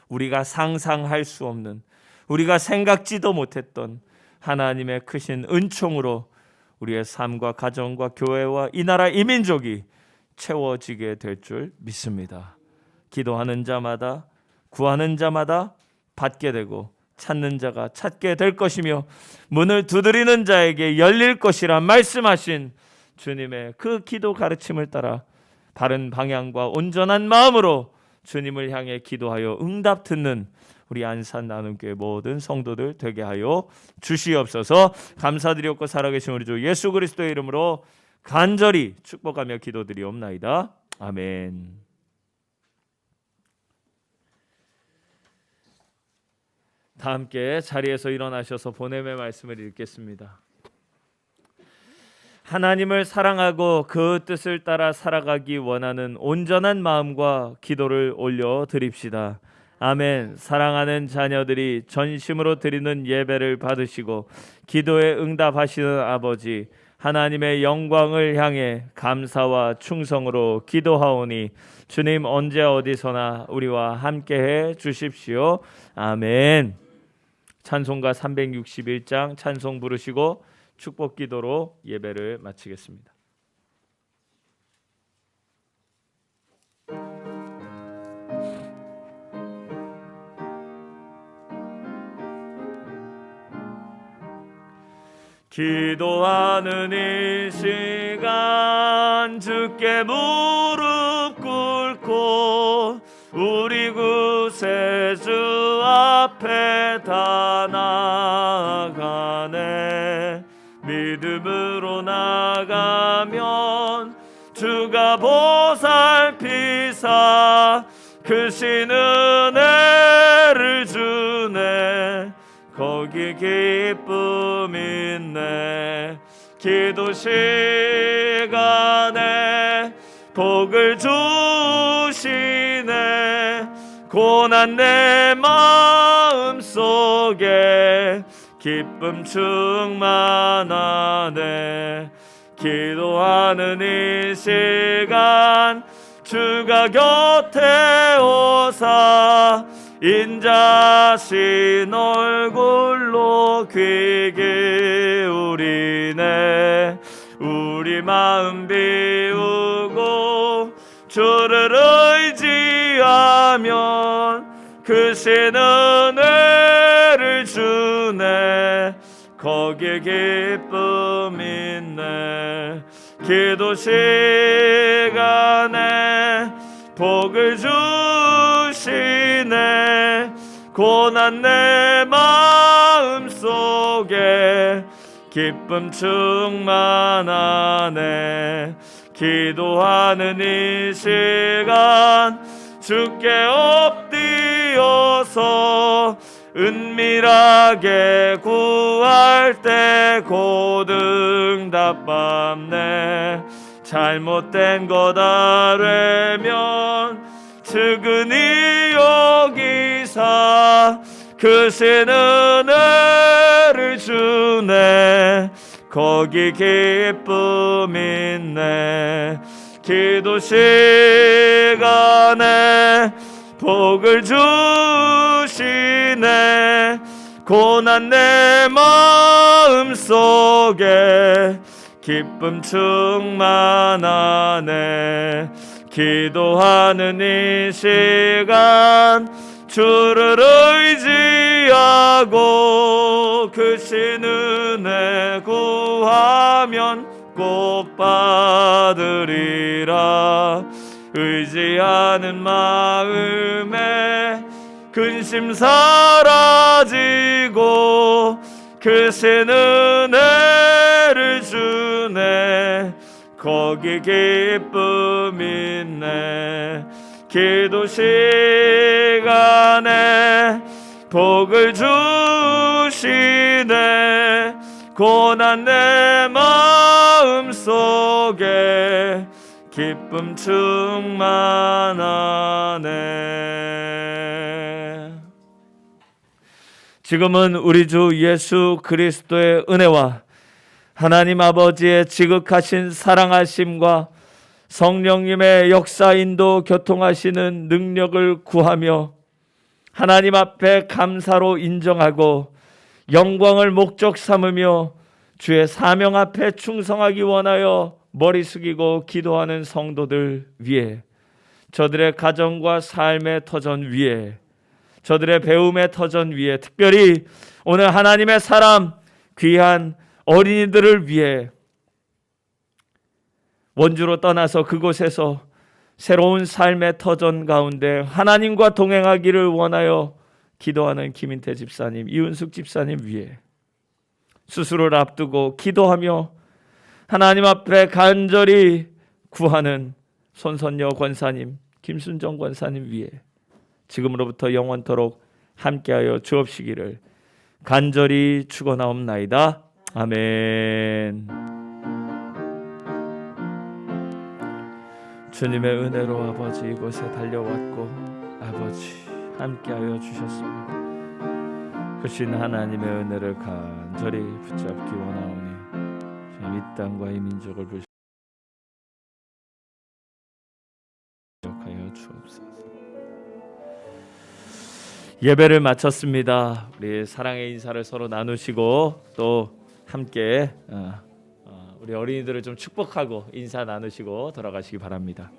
우리가 상상할 수 없는, 우리가 생각지도 못했던 하나님의 크신 은총으로 우리의 삶과 가정과 교회와 이 나라 이 민족이 채워지게 될 줄 믿습니다. 기도하는 자마다, 구하는 자마다 받게 되고 찾는 자가 찾게 될 것이며 문을 두드리는 자에게 열릴 것이라 말씀하신 주님의 그 기도 가르침을 따라 바른 방향과 온전한 마음으로 주님을 향해 기도하여 응답 듣는 우리 안산 나눔교회 모든 성도들 되게 하여 주시옵소서. 감사드리옵고 살아계신 우리 주 예수 그리스도의 이름으로 간절히 축복하며 기도드리옵나이다. 아멘. 다 함께 자리에서 일어나셔서 본음의 말씀을 읽겠습니다. 하나님을 사랑하고 그 뜻을 따라 살아가기 원하는 온전한 마음과 기도를 올려 드립시다. 아멘. 사랑하는 자녀들이 전심으로 드리는 예배를 받으시고 기도에 응답하시는 아버지, 하나님의 영광을 향해 감사와 충성으로 기도하오니 주님 언제 어디서나 우리와 함께해 주십시오. 아멘. 찬송가 361장 찬송 부르시고 축복 기도로 예배를 마치겠습니다. 기도하는 이 시간 주께 무릎 꿇고 우리 구세주 앞에 다 나아가네. 믿음으로 나가면 주가 보살피사 크신 은혜를 주네. 거기 기쁨 있네. 기도 시간에 복을 주시네. 고난 내 마음 속에 기쁨 충만하네. 기도하는 이 시간 주가 곁에 오사 인자신 얼굴로 귀 기울이네. 우리 마음 비우고 주를 의지하면 크신 은혜를 주네. 거기에 기쁨 있네. 기도 시간에 복을 주시네. 고난 내 마음 속에 기쁨 충만하네. 기도하는 이 시간 주께 엎드려서 은밀하게 구할 때 고등답받네. 잘못된 것 알면 측은히 여기사 크신 은혜를 주네. 거기 기쁨 있네. 기도 시간에 복을 주시네. 고난 내 마음 속에 기쁨 충만하네. 기도하는 이 시간 주를 의지하고 크신 은혜 구하면 꼭 받으리라. 의지하는 마음에 근심 사라지고 크신 은혜를 주네. 거기 기쁨 있네. 기도 시간에 복을 주시네. 고난 내 마음 속에 기쁨 충만하네. 지금은 우리 주 예수 그리스도의 은혜와 하나님 아버지의 지극하신 사랑하심과 성령님의 역사 인도 교통하시는 능력을 구하며 하나님 앞에 감사로 인정하고 영광을 목적 삼으며 주의 사명 앞에 충성하기 원하여 머리 숙이고 기도하는 성도들 위에, 저들의 가정과 삶의 터전 위에, 저들의 배움의 터전 위에, 특별히 오늘 하나님의 사람 귀한 어린이들을 위해 원주로 떠나서 그곳에서 새로운 삶의 터전 가운데 하나님과 동행하기를 원하여 기도하는 김인태 집사님, 이은숙 집사님 위해 수술을 앞두고 기도하며 하나님 앞에 간절히 구하는 손선녀 권사님, 김순정 권사님 위해 지금으로부터 영원토록 함께하여 주옵시기를 간절히 축원하옵나이다. 아멘. 주님의 은혜로 아버지 이곳에 달려왔고, 아버지 함께하여 주셨습니다. 크신 하나님의 은혜를 간절히 붙잡기 원하오니 이 땅과 이 민족을 기억하여 주옵소서. 예배를 마쳤습니다. 우리 사랑의 인사를 서로 나누시고 또 함께 우리 어린이들을 좀 축복하고 인사 나누시고 돌아가시기 바랍니다.